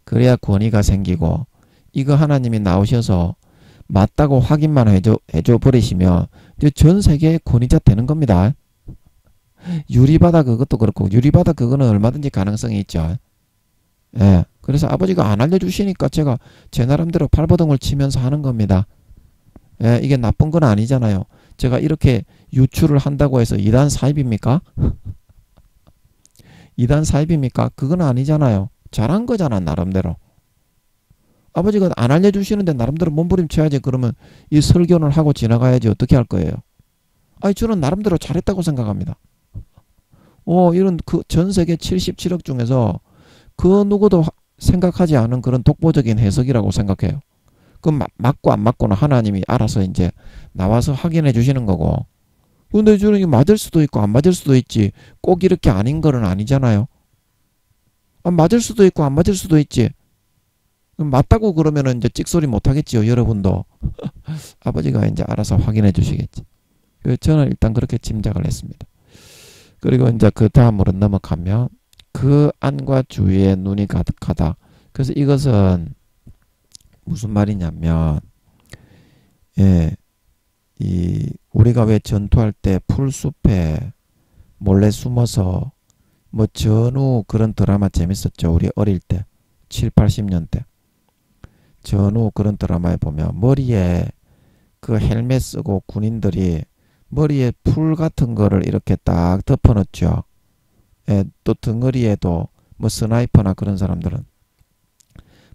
그래야 권위가 생기고 이거 하나님이 나오셔서 맞다고 확인만 해줘 버리시면 전 세계의 권위자 되는 겁니다. 유리바다 그것도 그렇고 유리바다 그거는 얼마든지 가능성이 있죠. 예, 그래서 아버지가 안 알려주시니까 제가 제 나름대로 발버둥을 치면서 하는 겁니다. 예, 이게 나쁜 건 아니잖아요. 제가 이렇게 유추를 한다고 해서 이단 사입입니까? 이단 사입입니까? 그건 아니잖아요. 잘한 거잖아 나름대로. 아버지가 안 알려주시는데 나름대로 몸부림쳐야지. 그러면 이 설교를 하고 지나가야지. 어떻게 할 거예요? 아니 저는 나름대로 잘했다고 생각합니다. 이런 그 전 세계 77억 중에서 그 누구도 생각하지 않은 그런 독보적인 해석이라고 생각해요. 그 맞고 안 맞고는 하나님이 알아서 이제 나와서 확인해 주시는 거고. 근데 저는 이게 맞을 수도 있고 안 맞을 수도 있지. 꼭 이렇게 아닌 거는 아니잖아요. 맞을 수도 있고 안 맞을 수도 있지. 맞다고 그러면은 이제 찍소리 못 하겠지요. 여러분도. 아버지가 이제 알아서 확인해 주시겠지. 저는 일단 그렇게 짐작을 했습니다. 그리고 이제 그 다음으로 넘어가면 그 안과 주위에 눈이 가득하다. 그래서 이것은 무슨 말이냐면 예, 우리가 왜 전투할 때 풀숲에 몰래 숨어서 뭐 전후 그런 드라마 재밌었죠. 우리 어릴 때 7, 80년대 전후 그런 드라마에 보면 머리에 그 헬멧 쓰고 군인들이 머리에 풀 같은 거를 이렇게 딱 덮어 놓죠. 예, 또 등어리에도 뭐 스나이퍼나 그런 사람들은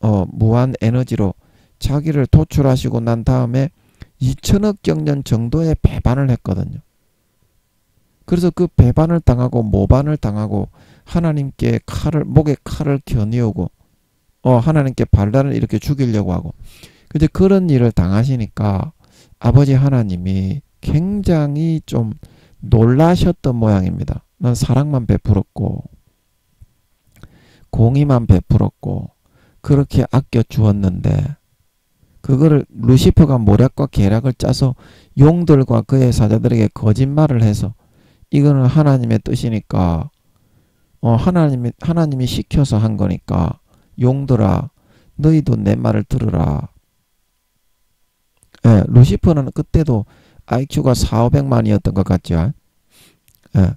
무한 에너지로 자기를 도출하시고 난 다음에 2000억 경년 정도의 배반을 했거든요. 그래서 그 배반을 당하고 모반을 당하고 하나님께 목에 칼을 겨누고 하나님께 반란을 이렇게 죽이려고 하고 근데 그런 일을 당하시니까 아버지 하나님이 굉장히 좀 놀라셨던 모양입니다. 난 사랑만 베풀었고 공의만 베풀었고 그렇게 아껴 주었는데 그거를 루시퍼가 모략과 계략을 짜서 용들과 그의 사자들에게 거짓말을 해서 이거는 하나님의 뜻이니까 하나님이 시켜서 한 거니까 용들아 너희도 내 말을 들으라. 예, 루시퍼는 그때도 IQ가 4,500만이었던 것 같죠. 예,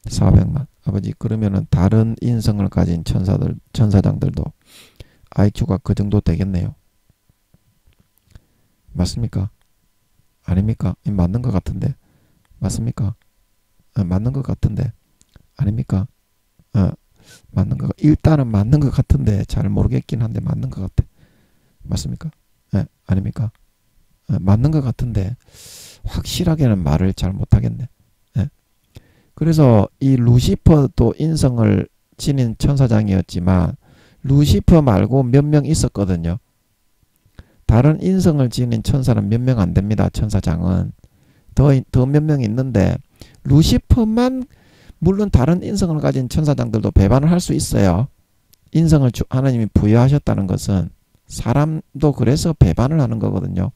4,500만. 아버지 그러면은 다른 인성을 가진 천사장들도 IQ가 그 정도 되겠네요. 맞습니까? 아닙니까? 맞는 것 같은데. 맞습니까? 맞는 것 같은데. 아닙니까? 일단은 맞는 것 같은데 잘 모르겠긴 한데 맞는 것 같아. 맞습니까? 아닙니까? 맞는 것 같은데 확실하게는 말을 잘 못하겠네. 그래서 이 루시퍼도 인성을 지닌 천사장이었지만 루시퍼 말고 몇 명 있었거든요. 다른 인성을 지닌 천사는 몇 명 안 됩니다. 천사장은 더 몇 명 있는데 루시퍼만 물론 다른 인성을 가진 천사장들도 배반을 할 수 있어요. 인성을 하나님이 부여하셨다는 것은 사람도 그래서 배반을 하는 거거든요.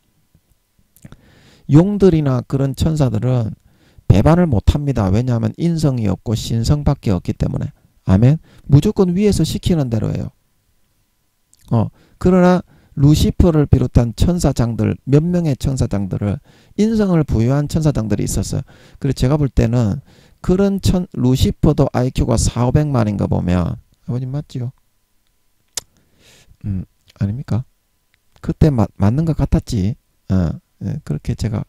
용들이나 그런 천사들은 배반을 못합니다. 왜냐하면 인성이 없고 신성밖에 없기 때문에. 아멘. 무조건 위에서 시키는 대로 해요. 그러나 루시퍼를 비롯한 천사장들 몇 명의 천사장들을 인성을 부여한 천사장들이 있었어요. 그래서 제가 볼 때는 그런 루시퍼도 IQ가 4,500만인 거 보면 아버님 맞지요? 아닙니까? 그때 맞는 것 같았지. 그렇게 제가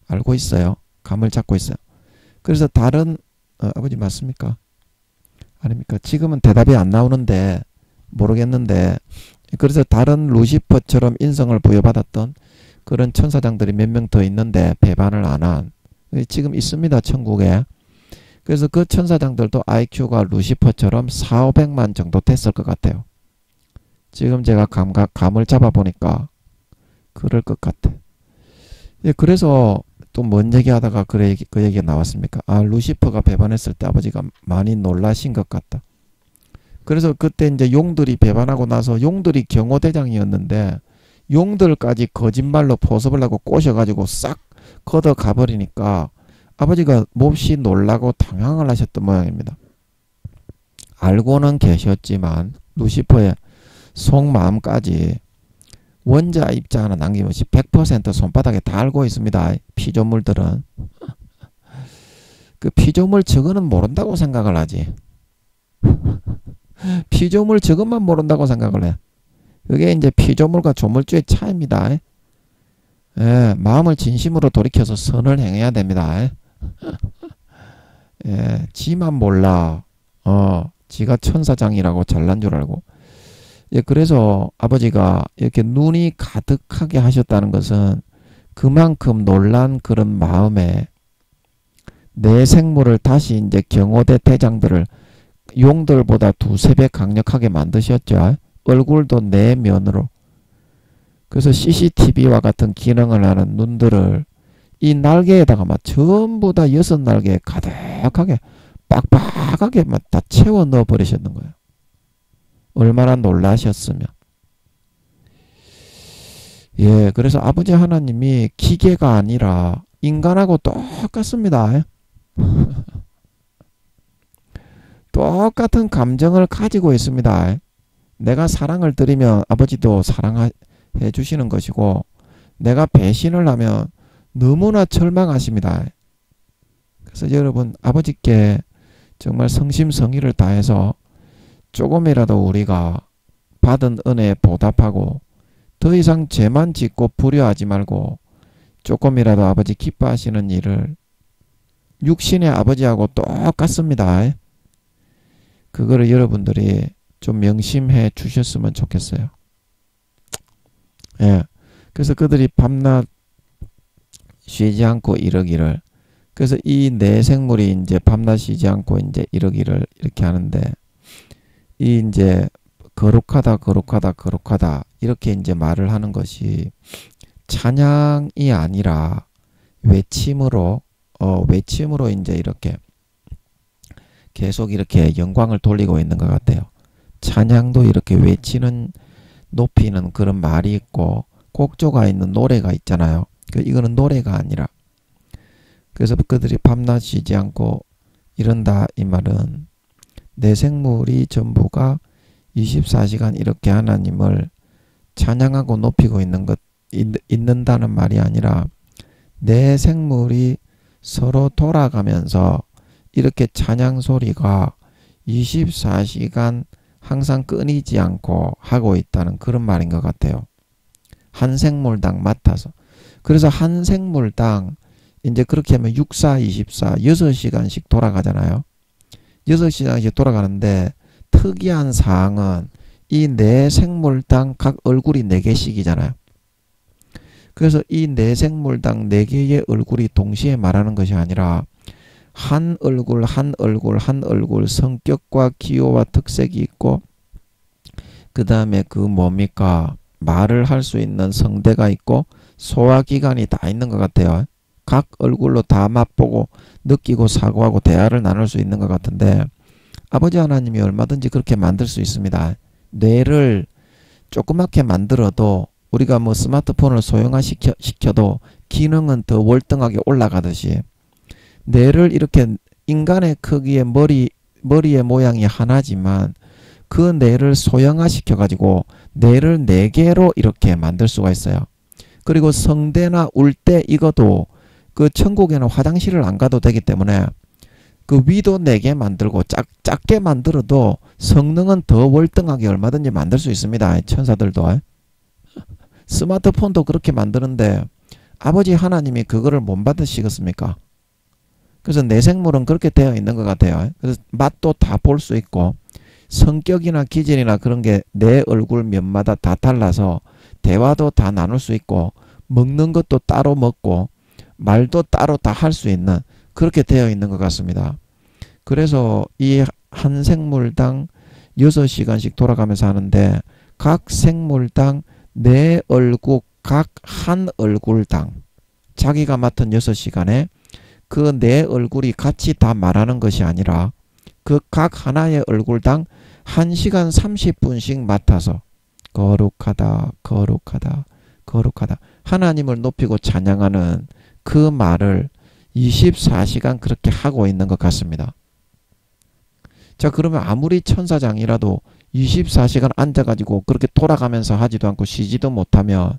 알고 있어요. 감을 잡고 있어요. 그래서 다른 아버지 맞습니까? 아닙니까? 지금은 대답이 안 나오는데 모르겠는데 그래서 다른 루시퍼처럼 인성을 부여받았던 그런 천사장들이 몇 명 더 있는데 배반을 안 한 지금 있습니다. 천국에. 그래서 그 천사장들도 IQ가 루시퍼처럼 4,500만 정도 됐을 것 같아요. 지금 제가 감을 잡아보니까 그럴 것 같아. 예, 그래서 또 뭔 얘기하다가 그 얘기가 나왔습니까? 루시퍼가 배반했을 때 아버지가 많이 놀라신 것 같다. 그래서 그때 이제 용들이 배반하고 나서 용들이 경호대장이었는데 용들까지 거짓말로 포섭을 하고 꼬셔가지고 싹 걷어 가버리니까 아버지가 몹시 놀라고 당황을 하셨던 모양입니다. 알고는 계셨지만 루시퍼의 속마음까지 원자 입자 하나 남김없이 100% 손바닥에 다 알고 있습니다. 피조물들은. 그 피조물 저거는 모른다고 생각을 하지. 피조물 저것만 모른다고 생각을 해. 그게 이제 피조물과 조물주의 차이입니다. 예, 마음을 진심으로 돌이켜서 선을 행해야 됩니다. 예, 지만 몰라. 지가 천사장이라고 잘난 줄 알고. 예, 그래서 아버지가 이렇게 눈이 가득하게 하셨다는 것은 그만큼 놀란 그런 마음에 내 생물을 다시 이제 경호대 대장들을 용들보다 2~3배 강력하게 만드셨죠. 얼굴도 내 면으로. 그래서 CCTV와 같은 기능을 하는 눈들을 이 날개에다가 막 전부 다 6날개에 가득하게 빡빡하게 막 다 채워 넣어 버리셨는 거예요. 얼마나 놀라셨으면. 예, 그래서 아버지 하나님이 기계가 아니라 인간하고 똑같습니다. 똑같은 감정을 가지고 있습니다. 내가 사랑을 드리면 아버지도 사랑해 주시는 것이고 내가 배신을 하면 너무나 절망하십니다. 그래서 여러분 아버지께 정말 성심성의를 다해서 조금이라도 우리가 받은 은혜에 보답하고 더 이상 죄만 짓고 불효하지 말고 조금이라도 아버지 기뻐하시는 일을 육신의 아버지하고 똑같습니다. 그거를 여러분들이 좀 명심해 주셨으면 좋겠어요. 예. 그래서 그들이 밤낮 쉬지 않고 이러기를. 그래서 이 네 생물이 이제 밤낮 쉬지 않고 이제 이러기를 이렇게 하는데, 이 이제 거룩하다, 거룩하다, 거룩하다 이렇게 이제 말을 하는 것이 찬양이 아니라 외침으로 외침으로 이제 이렇게 계속 이렇게 영광을 돌리고 있는 것 같아요. 찬양도 이렇게 외치는, 높이는 그런 말이 있고 곡조가 있는 노래가 있잖아요. 이거는 노래가 아니라. 그래서 그들이 밤낮 쉬지 않고 이런다, 이 말은 내 생물이 전부가 24시간 이렇게 하나님을 찬양하고 높이고 있는다는 말이 아니라 내 생물이 서로 돌아가면서 이렇게 찬양 소리가 24시간 항상 끊이지 않고 하고 있다는 그런 말인 것 같아요. 한 생물당 맡아서. 그래서 한 생물당 이제 그렇게 하면 6, 4, 24, 6시간씩 돌아가잖아요. 6시간씩 돌아가는데 특이한 사항은 이 네 생물당 각 얼굴이 4개씩이잖아요. 그래서 이 네 생물당 4개의 얼굴이 동시에 말하는 것이 아니라 한 얼굴 한 얼굴 한 얼굴 성격과 기호와 특색이 있고, 그 다음에 그 뭡니까, 말을 할 수 있는 성대가 있고 소화기관이 다 있는 것 같아요. 각 얼굴로 다 맛보고 느끼고 사고하고 대화를 나눌 수 있는 것 같은데, 아버지 하나님이 얼마든지 그렇게 만들 수 있습니다. 뇌를 조그맣게 만들어도, 우리가 뭐 스마트폰을 소형화시켜도 기능은 더 월등하게 올라가듯이 뇌를 이렇게 인간의 크기의 머리의 모양이 하나지만 그 뇌를 소형화시켜 가지고 뇌를 4개로 이렇게 만들 수가 있어요. 그리고 성대나 울대 이것도 그 천국에는 화장실을 안 가도 되기 때문에 그 위도 4개 만들고 작게 만들어도 성능은 더 월등하게 얼마든지 만들 수 있습니다. 천사들도. 스마트폰도 그렇게 만드는데 아버지 하나님이 그거를 못 받으시겠습니까? 그래서 내 생물은 그렇게 되어 있는 것 같아요. 그래서 맛도 다 볼 수 있고 성격이나 기질이나 그런 게 내 얼굴 면마다 다 달라서 대화도 다 나눌 수 있고 먹는 것도 따로 먹고 말도 따로 다 할 수 있는, 그렇게 되어 있는 것 같습니다. 그래서 이 한 생물당 6시간씩 돌아가면서 하는데 각 생물당 내 얼굴, 각 한 얼굴당 자기가 맡은 6시간에 그 내 얼굴이 같이 다 말하는 것이 아니라 그 각 하나의 얼굴당 1시간 30분씩 맡아서 거룩하다, 거룩하다, 거룩하다 하나님을 높이고 찬양하는 그 말을 24시간 그렇게 하고 있는 것 같습니다. 자, 그러면 아무리 천사장이라도 24시간 앉아가지고 그렇게 돌아가면서 하지도 않고 쉬지도 못하면,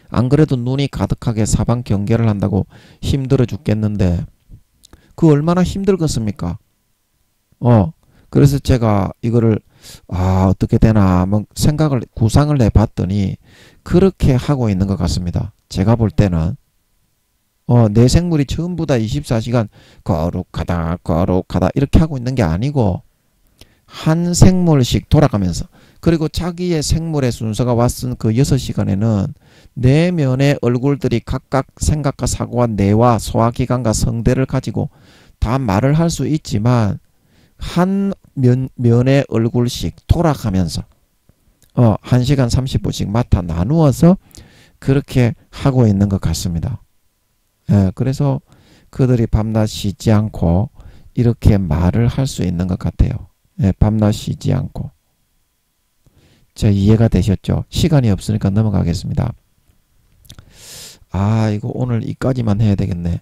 안 그래도 눈이 가득하게 사방 경계를 한다고 힘들어 죽겠는데 그 얼마나 힘들겠습니까? 그래서 제가 이거를 어떻게 되나 한번 구상을 해봤더니 그렇게 하고 있는 것 같습니다. 제가 볼 때는 내 생물이 전부 다 24시간 거룩하다, 거룩하다 이렇게 하고 있는 게 아니고 한 생물씩 돌아가면서, 그리고 자기의 생물의 순서가 왔은 그 6시간에는 내면의 얼굴들이 각각 생각과 사고와 뇌와 소화기관과 성대를 가지고 다 말을 할 수 있지만 한 면의 얼굴씩 돌아가면서 1시간 30분씩 맡아 나누어서 그렇게 하고 있는 것 같습니다. 그래서 그들이 밤낮 쉬지 않고 이렇게 말을 할 수 있는 것 같아요. 밤낮 쉬지 않고. 자, 이해가 되셨죠? 시간이 없으니까 넘어가겠습니다. 이거 오늘 이까지만 해야 되겠네.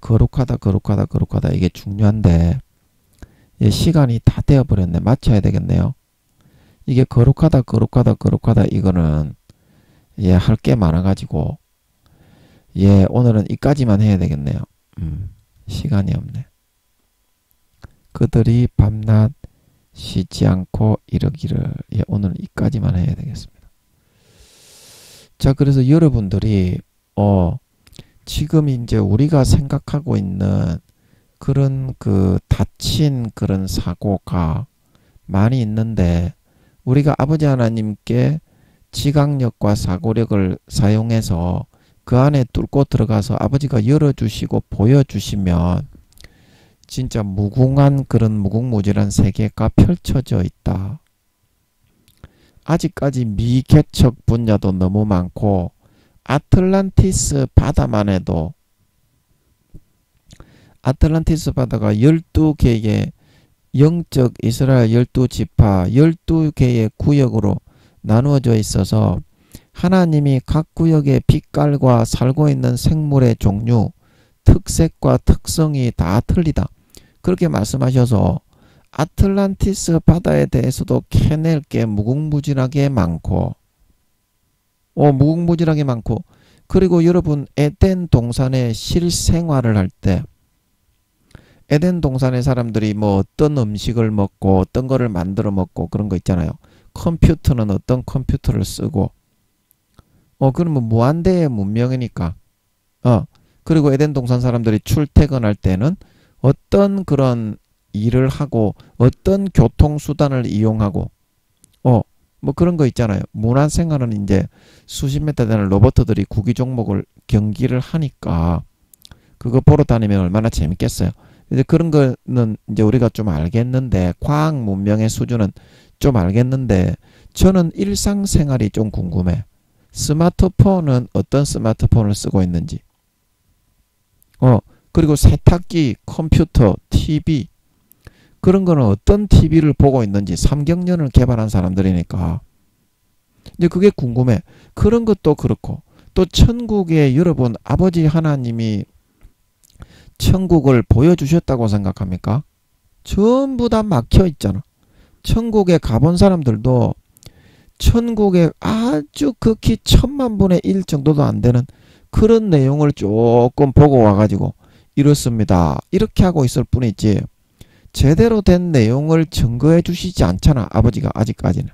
거룩하다, 거룩하다, 거룩하다 이게 중요한데 시간이 다 되어버렸네. 맞춰야 되겠네요. 이게 거룩하다, 거룩하다, 거룩하다 이거는 할 게 많아가지고 오늘은 이까지만 해야 되겠네요. 시간이 없네. 그들이 밤낮 쉬지 않고 이러기를. 오늘 이까지만 해야 되겠습니다. 자, 그래서 여러분들이 지금 이제 우리가 생각하고 있는 그런 그 다친 그런 사고가 많이 있는데, 우리가 아버지 하나님께 지각력과 사고력을 사용해서 그 안에 뚫고 들어가서 아버지가 열어주시고 보여주시면 진짜 무궁한 그런 무궁무진한 세계가 펼쳐져 있다. 아직까지 미개척 분야도 너무 많고 아틀란티스 바다만 해도 아틀란티스 바다가 12개의 영적 이스라엘 12지파 12개의 구역으로 나누어져 있어서 하나님이 각 구역의 빛깔과 살고 있는 생물의 종류, 특색과 특성이 다 틀리다. 그렇게 말씀하셔서 아틀란티스 바다에 대해서도 캐낼 게 무궁무진하게 많고 무궁무진하게 많고 그리고 여러분 에덴 동산에 실생활을 할 때 에덴 동산의 사람들이 뭐 어떤 음식을 먹고 어떤 거를 만들어 먹고 그런 거 있잖아요. 컴퓨터는 어떤 컴퓨터를 쓰고 그러면 무한대의 문명이니까 그리고 에덴 동산 사람들이 출퇴근할 때는 어떤 그런 일을 하고 어떤 교통수단을 이용하고 뭐 그런 거 있잖아요. 문화생활은 이제 수십 미터 되는 로봇들이 구기 종목을 경기를 하니까 그거 보러 다니면 얼마나 재밌겠어요. 이제 그런 거는 이제 우리가 좀 알겠는데 과학 문명의 수준은 좀 알겠는데 저는 일상생활이 좀 궁금해. 스마트폰은 어떤 스마트폰을 쓰고 있는지 그리고 세탁기, 컴퓨터, TV 그런 거는 어떤 TV를 보고 있는지 3경련을 개발한 사람들이니까 이제 그게 궁금해. 그런 것도 그렇고 또 천국에 여러분 아버지 하나님이 천국을 보여주셨다고 생각합니까? 전부 다 막혀 있잖아. 천국에 가본 사람들도 천국에 아주 극히 1000만분의 1 정도도 안 되는 그런 내용을 조금 보고 와가지고 이렇습니다. 이렇게 하고 있을 뿐이지 제대로 된 내용을 증거해 주시지 않잖아. 아버지가 아직까지는.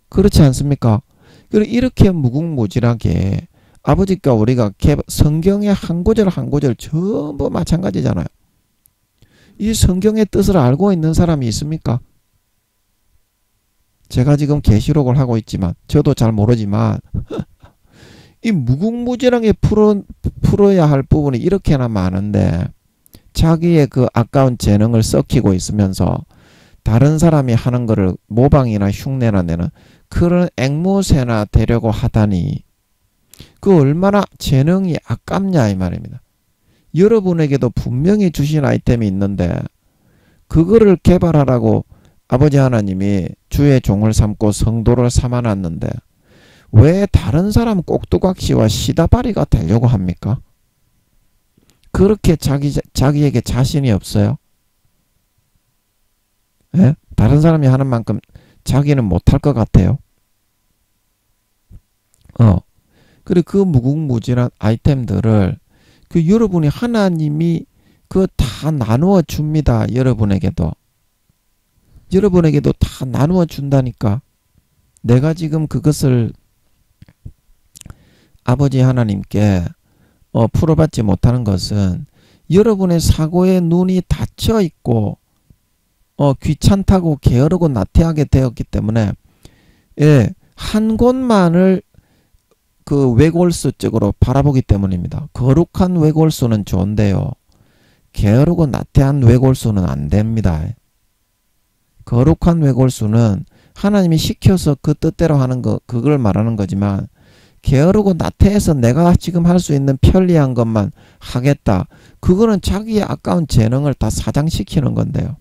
그렇지 않습니까? 그리고 이렇게 무궁무진하게 아버지가 우리가 성경의 한 구절 한 구절 전부 마찬가지잖아요. 이 성경의 뜻을 알고 있는 사람이 있습니까? 제가 지금 계시록을 하고 있지만 저도 잘 모르지만 이 무궁무진하게 풀어야 할 부분이 이렇게나 많은데 자기의 그 아까운 재능을 썩히고 있으면서 다른 사람이 하는 거를 모방이나 흉내나 내는 그런 앵무새나 되려고 하다니 그 얼마나 재능이 아깝냐 이 말입니다. 여러분에게도 분명히 주신 아이템이 있는데 그거를 개발하라고 아버지 하나님이 주의 종을 삼고 성도를 삼아놨는데 왜 다른 사람 꼭두각시와 시다바리가 되려고 합니까? 그렇게 자기에게 자신이 없어요? 예? 다른 사람이 하는 만큼 자기는 못할 것 같아요. 그리고 그 무궁무진한 아이템들을 그 여러분이 하나님이 그 다 나누어 줍니다. 여러분에게도 다 나누어 준다니까. 내가 지금 그것을 아버지 하나님께 풀어받지 못하는 것은 여러분의 사고의 눈이 닫혀 있고 귀찮다고 게으르고 나태하게 되었기 때문에 한 곳만을 그 외골수 쪽으로 바라보기 때문입니다. 거룩한 외골수는 좋은데요. 게으르고 나태한 외골수는 안 됩니다. 거룩한 외골수는 하나님이 시켜서 그 뜻대로 하는 거 그걸 말하는 거지만 게으르고 나태해서 내가 지금 할 수 있는 편리한 것만 하겠다. 그거는 자기의 아까운 재능을 다 사장시키는 건데요.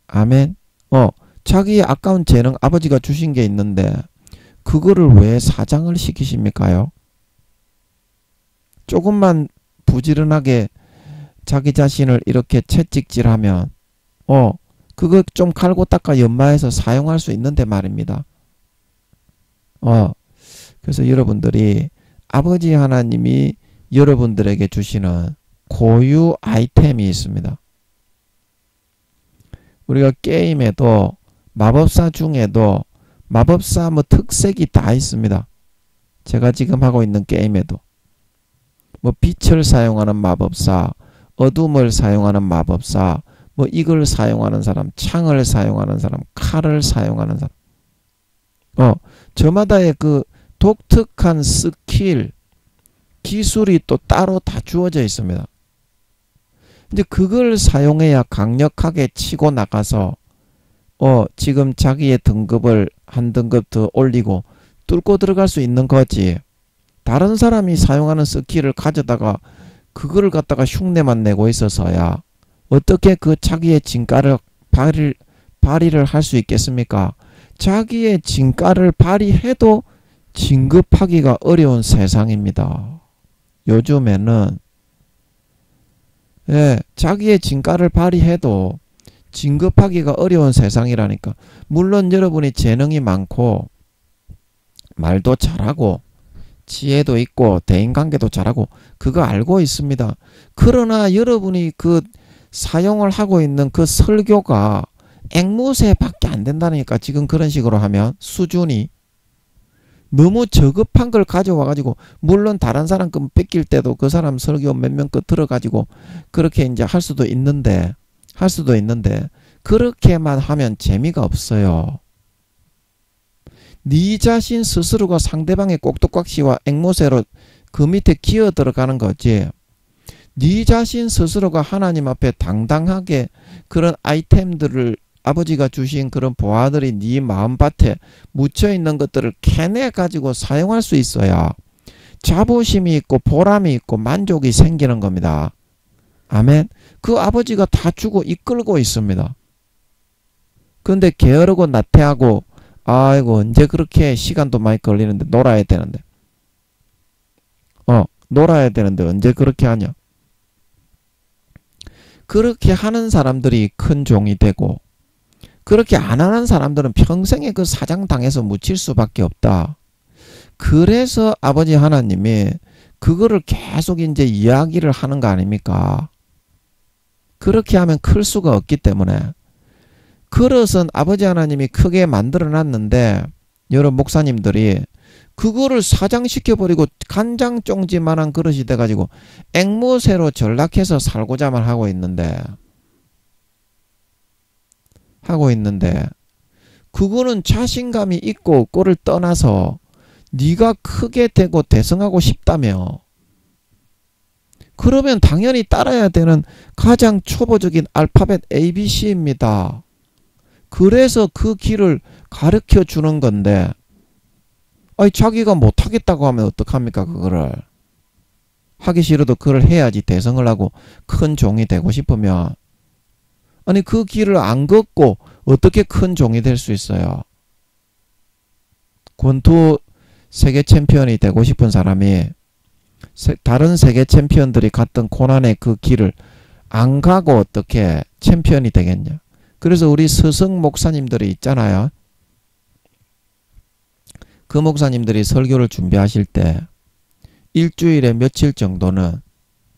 아멘. 자기의 아까운 재능 아버지가 주신 게 있는데 그거를 왜 사장을 시키십니까요? 조금만 부지런하게 자기 자신을 이렇게 채찍질하면 그거 좀 갈고 닦아 연마해서 사용할 수 있는데 말입니다. 그래서 여러분들이 아버지 하나님이 여러분들에게 주시는 고유 아이템이 있습니다. 우리가 게임에도 마법사 중에도 마법사 뭐 특색이 다 있습니다. 제가 지금 하고 있는 게임에도 뭐 빛을 사용하는 마법사, 어둠을 사용하는 마법사, 뭐 이걸 사용하는 사람, 창을 사용하는 사람, 칼을 사용하는 사람. 저마다의 그 독특한 스킬, 기술이 또 따로 다 주어져 있습니다. 이제 그걸 사용해야 강력하게 치고 나가서 지금 자기의 등급을 한 등급 더 올리고 뚫고 들어갈 수 있는 거지. 다른 사람이 사용하는 스킬을 가져다가 그거를 갖다가 흉내만 내고 있어서야 어떻게 그 자기의 진가를 발휘를 할 수 있겠습니까? 자기의 진가를 발휘해도 진급하기가 어려운 세상입니다. 요즘에는 자기의 진가를 발휘해도 진급하기가 어려운 세상이라니까. 물론 여러분이 재능이 많고 말도 잘하고 지혜도 있고 대인관계도 잘하고 그거 알고 있습니다. 그러나 여러분이 그 사용을 하고 있는 그 설교가 앵무새밖에 안 된다니까. 지금 그런 식으로 하면 수준이 너무 저급한 걸 가져와 가지고, 물론 다른 사람 거 뺏길 때도 그 사람 설교 몇 명 거 들어가지고 그렇게 이제 할 수도 있는데 그렇게만 하면 재미가 없어요. 네 자신 스스로가 상대방의 꼭두각시와 앵무새로 그 밑에 기어 들어가는 거지. 네 자신 스스로가 하나님 앞에 당당하게 그런 아이템들을, 아버지가 주신 그런 보화들이 네 마음밭에 묻혀있는 것들을 캐내 가지고 사용할 수 있어야 자부심이 있고 보람이 있고 만족이 생기는 겁니다. 아멘. 그 아버지가 다 주고 이끌고 있습니다. 그런데 게으르고 나태하고 아이고 언제 그렇게 시간도 많이 걸리는데 놀아야 되는데 언제 그렇게 하냐. 그렇게 하는 사람들이 큰 종이 되고, 그렇게 안 하는 사람들은 평생에 그 사장당해서 묻힐 수밖에 없다. 그래서 아버지 하나님이 그거를 계속 이제 이야기를 하는 거 아닙니까? 그렇게 하면 클 수가 없기 때문에. 그릇은 아버지 하나님이 크게 만들어 놨는데 여러 목사님들이 그거를 사장시켜버리고 간장쫑지만한 그릇이 돼가지고 앵무새로 전락해서 살고자만 하고 있는데 그거는 자신감이 있고 없고를 떠나서 네가 크게 되고 대성하고 싶다며, 그러면 당연히 따라야 되는 가장 초보적인 알파벳 ABC입니다. 그래서 그 길을 가르쳐 주는 건데, 자기가 못하겠다고 하면 어떡합니까? 그거를 하기 싫어도 그걸 해야지. 대성을 하고 큰 종이 되고 싶으면. 아니 그 길을 안 걷고 어떻게 큰 종이 될 수 있어요? 권투 세계 챔피언이 되고 싶은 사람이 다른 세계 챔피언들이 갔던 고난의 그 길을 안 가고 어떻게 챔피언이 되겠냐. 그래서 우리 스승 목사님들이 있잖아요. 그 목사님들이 설교를 준비하실 때 일주일에 며칠 정도는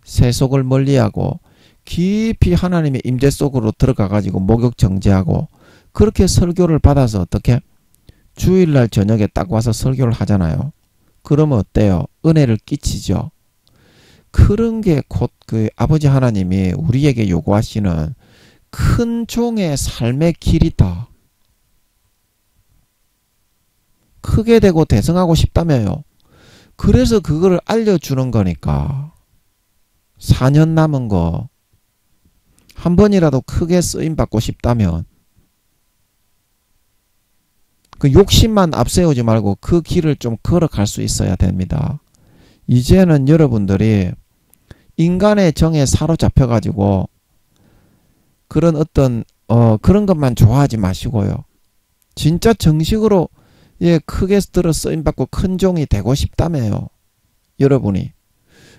세속을 멀리하고 깊이 하나님의 임재 속으로 들어가 가지고 목욕 정제하고 그렇게 설교를 받아서 어떻게 주일날 저녁에 딱 와서 설교를 하잖아요. 그러면 어때요? 은혜를 끼치죠. 그런 게 곧 그 아버지 하나님이 우리에게 요구하시는 큰 종의 삶의 길이다. 크게 되고 대성하고 싶다며요. 그래서 그걸 알려주는 거니까. 4년 남은 거 한 번이라도 크게 쓰임받고 싶다면 그 욕심만 앞세우지 말고 그 길을 좀 걸어갈 수 있어야 됩니다. 이제는 여러분들이 인간의 정에 사로잡혀 가지고 그런 어떤 그런 것만 좋아하지 마시고요. 진짜 정식으로 크게 들어 쓰임받고 큰 종이 되고 싶다며요. 여러분이.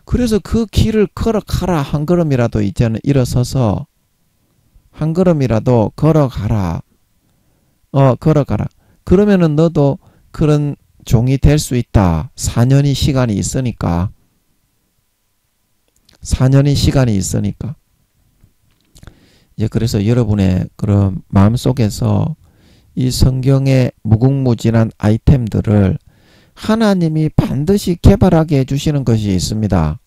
그래서 그 길을 걸어가라. 한 걸음이라도 이제는 일어서서 한 걸음이라도 걸어가라. 걸어가라. 그러면은 너도 그런 종이 될 수 있다. 4년이 시간이 있으니까. 4년이 시간이 있으니까. 이제 그래서 여러분의 그런 마음속에서 이 성경의 무궁무진한 아이템들을 하나님이 반드시 개발하게 해주시는 것이 있습니다.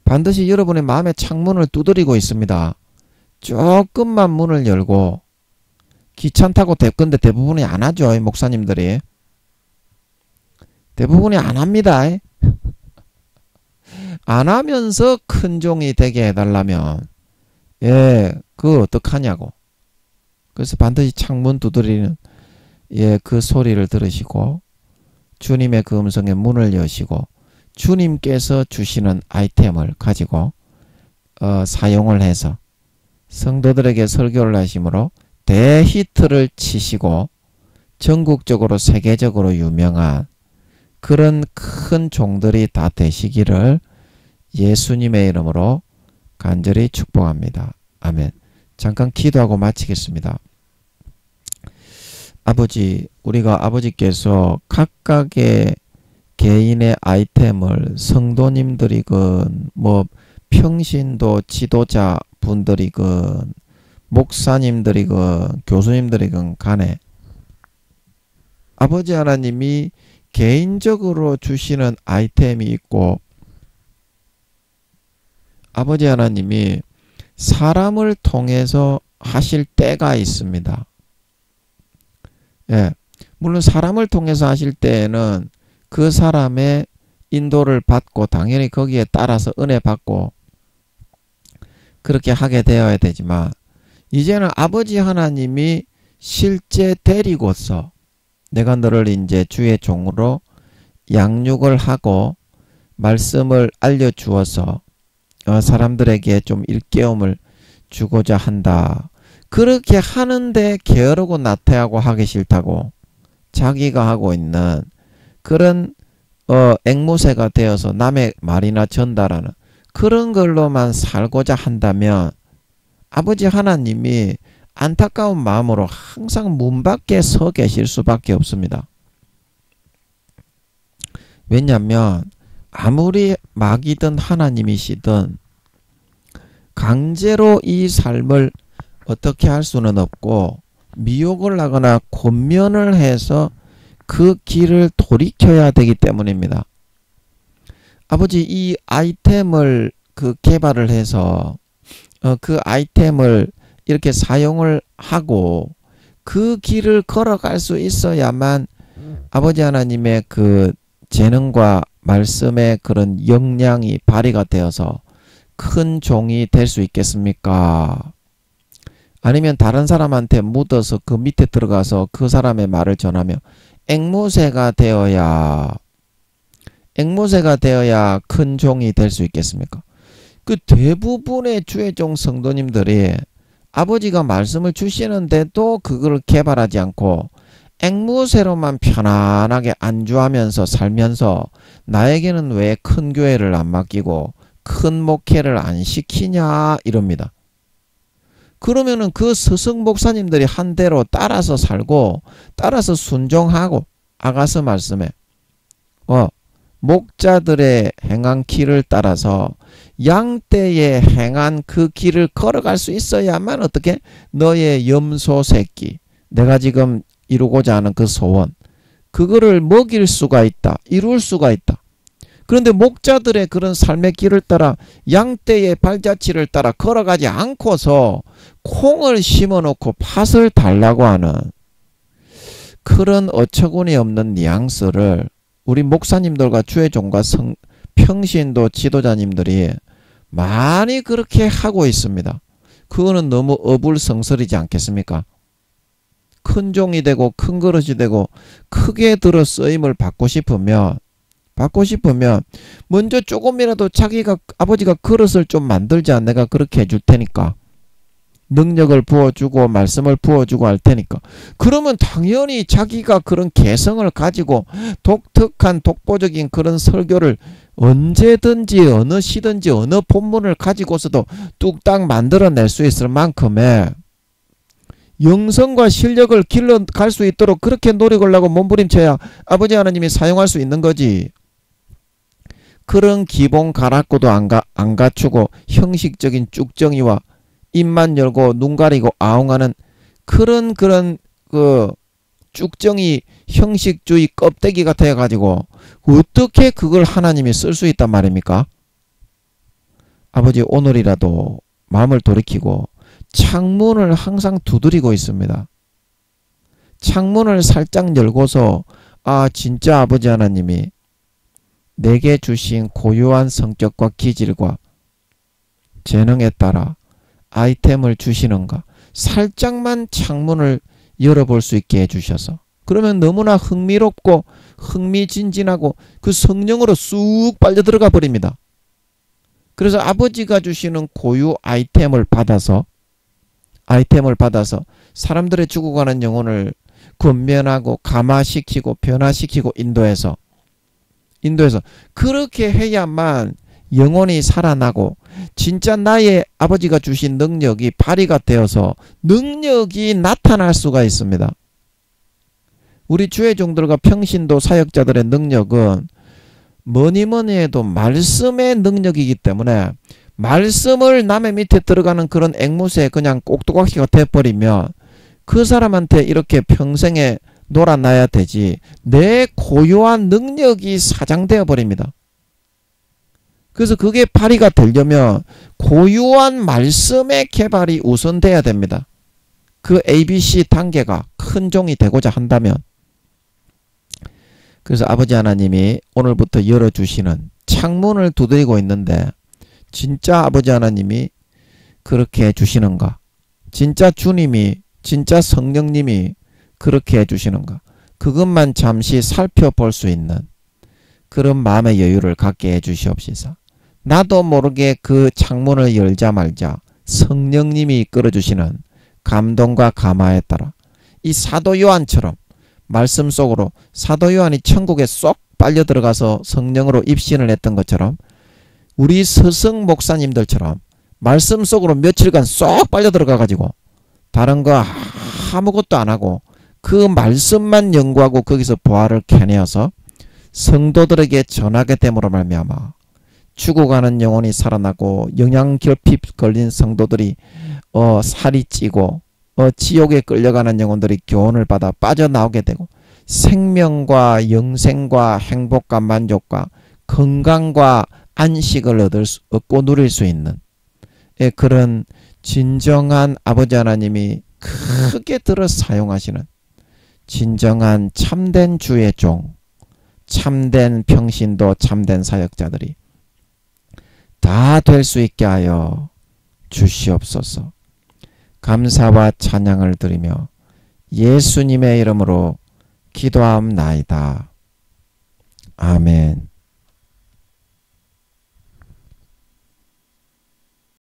반드시 여러분의 마음의 창문을 두드리고 있습니다. 조금만 문을 열고, 귀찮다고 근데 대부분이 안 하죠. 이 목사님들이. 대부분이 안 합니다. 안 하면서 큰 종이 되게 해달라면, 예, 그거 어떡하냐고. 그래서 반드시 창문 두드리는, 예, 그 소리를 들으시고, 주님의 그 음성에 문을 여시고, 주님께서 주시는 아이템을 가지고, 사용을 해서, 성도들에게 설교를 하심으로 대히트를 치시고, 전국적으로 세계적으로 유명한 그런 큰 종들이 다 되시기를 예수님의 이름으로 간절히 축복합니다. 아멘. 잠깐 기도하고 마치겠습니다. 아버지, 우리가 아버지께서 각각의 개인의 아이템을 성도님들이건 평신도 지도자 분들이건 목사님들이건 교수님들이건 간에 아버지 하나님이 개인적으로 주시는 아이템이 있고 아버지 하나님이 사람을 통해서 하실 때가 있습니다. 예, 물론 사람을 통해서 하실 때에는 그 사람의 인도를 받고 당연히 거기에 따라서 은혜 받고 그렇게 하게 되어야 되지만 이제는 아버지 하나님이 실제 데리고서 내가 너를 이제 주의 종으로 양육을 하고 말씀을 알려주어서 사람들에게 좀 일깨움을 주고자 한다. 그렇게 하는데 게으르고 나태하고 하기 싫다고 자기가 하고 있는 그런 앵무새가 되어서 남의 말이나 전달하는 그런 걸로만 살고자 한다면 아버지 하나님이 안타까운 마음으로 항상 문 밖에 서 계실 수밖에 없습니다. 왜냐하면 아무리 마귀든 하나님이시든 강제로 이 삶을 어떻게 할 수는 없고 미혹을 하거나 권면을 해서 그 길을 돌이켜야 되기 때문입니다. 아버지 이 아이템을 개발을 해서 그 아이템을 이렇게 사용을 하고 그 길을 걸어갈 수 있어야만 아버지 하나님의 그 재능과 말씀의 그런 역량이 발휘가 되어서 큰 종이 될 수 있겠습니까? 아니면 다른 사람한테 묻어서 그 밑에 들어가서 그 사람의 말을 전하며 앵무새가 되어야 큰 종이 될 수 있겠습니까? 그 대부분의 주의 종 성도님들이 아버지가 말씀을 주시는데도 그걸 개발하지 않고 앵무새로만 편안하게 안주하면서 살면서 나에게는 왜 큰 교회를 안 맡기고 큰 목회를 안 시키냐 이럽니다. 그러면은 그 스승 목사님들이 한 대로 따라서 살고 따라서 순종하고 아가서 말씀에 목자들의 행한 길을 따라서 양떼의 행한 그 길을 걸어갈 수 있어야만 어떻게 너의 염소 새끼 내가 지금 이루고자 하는 그 소원 그거를 먹일 수가 있다. 이룰 수가 있다. 그런데 목자들의 그런 삶의 길을 따라 양떼의 발자취를 따라 걸어가지 않고서 콩을 심어놓고 팥을 달라고 하는 그런 어처구니 없는 뉘앙스를 우리 목사님들과 주의 종과 평신도 지도자님들이 많이 그렇게 하고 있습니다. 그거는 너무 어불성설이지 않겠습니까? 큰 종이 되고 큰 그릇이 되고 크게 들어 쓰임을 받고 싶으면 먼저 조금이라도 아버지가 그릇을 좀 만들자. 내가 그렇게 해줄 테니까. 능력을 부어주고 말씀을 부어주고 할 테니까. 그러면 당연히 자기가 그런 개성을 가지고 독특한 독보적인 그런 설교를 언제든지 어느 시든지 어느 본문을 가지고서도 뚝딱 만들어낼 수 있을 만큼의 영성과 실력을 길러갈 수 있도록 그렇게 노력을 하고 몸부림쳐야 아버지 하나님이 사용할 수 있는 거지. 그런 기본 가락고도 안 갖추고 형식적인 쭉정이와 입만 열고 눈 가리고 아웅하는 그런 그 쭉정이 형식주의 껍데기가 되어가지고 어떻게 그걸 하나님이 쓸 수 있단 말입니까? 아버지 오늘이라도 마음을 돌이키고 창문을 항상 두드리고 있습니다. 창문을 살짝 열고서 진짜 아버지 하나님이 내게 주신 고유한 성격과 기질과 재능에 따라 아이템을 주시는가 살짝만 창문을 열어볼 수 있게 해주셔서 그러면 너무나 흥미롭고 흥미진진하고 그 성령으로 쑥 빨려들어가 버립니다. 그래서 아버지가 주시는 고유 아이템을 받아서 사람들의 죽어가는 영혼을 권면하고 감화시키고 변화시키고 인도해서 그렇게 해야만 영혼이 살아나고 진짜 나의 아버지가 주신 능력이 발휘가 되어서 능력이 나타날 수가 있습니다. 우리 주의 종들과 평신도 사역자들의 능력은 뭐니뭐니 해도 말씀의 능력이기 때문에 말씀을 남의 밑에 들어가는 그런 앵무새에 그냥 꼭두각시가 돼버리면 그 사람한테 이렇게 평생에 놀아놔야 되지 내 고유한 능력이 사장되어 버립니다. 그래서 그게 발휘가 되려면 고유한 말씀의 개발이 우선돼야 됩니다. 그 ABC 단계가 큰 종이 되고자 한다면 그래서 아버지 하나님이 오늘부터 열어주시는 창문을 두드리고 있는데 진짜 아버지 하나님이 그렇게 해주시는가? 진짜 주님이 진짜 성령님이 그렇게 해주시는가? 그것만 잠시 살펴볼 수 있는 그런 마음의 여유를 갖게 해주시옵시서. 나도 모르게 그 창문을 열자 말자 성령님이 이끌어주시는 감동과 감화에 따라 이 사도 요한처럼 말씀 속으로 사도 요한이 천국에 쏙 빨려 들어가서 성령으로 입신을 했던 것처럼 우리 스승 목사님들처럼 말씀 속으로 며칠간 쏙 빨려 들어가 가지고 다른 거 아무것도 안 하고 그 말씀만 연구하고 거기서 보화를 캐내어서 성도들에게 전하게 됨으로 말미암아 죽어가는 영혼이 살아나고 영양결핍 걸린 성도들이 살이 찌고 지옥에 끌려가는 영혼들이 교훈을 받아 빠져나오게 되고 생명과 영생과 행복과 만족과 건강과 안식을 얻고 누릴 수 있는 그런 진정한 아버지 하나님이 크게 들어 사용하시는 진정한 참된 주의 종, 참된 평신도, 참된 사역자들이 다 될 수 있게 하여 주시옵소서. 감사와 찬양을 드리며 예수님의 이름으로 기도하옵나이다. 아멘.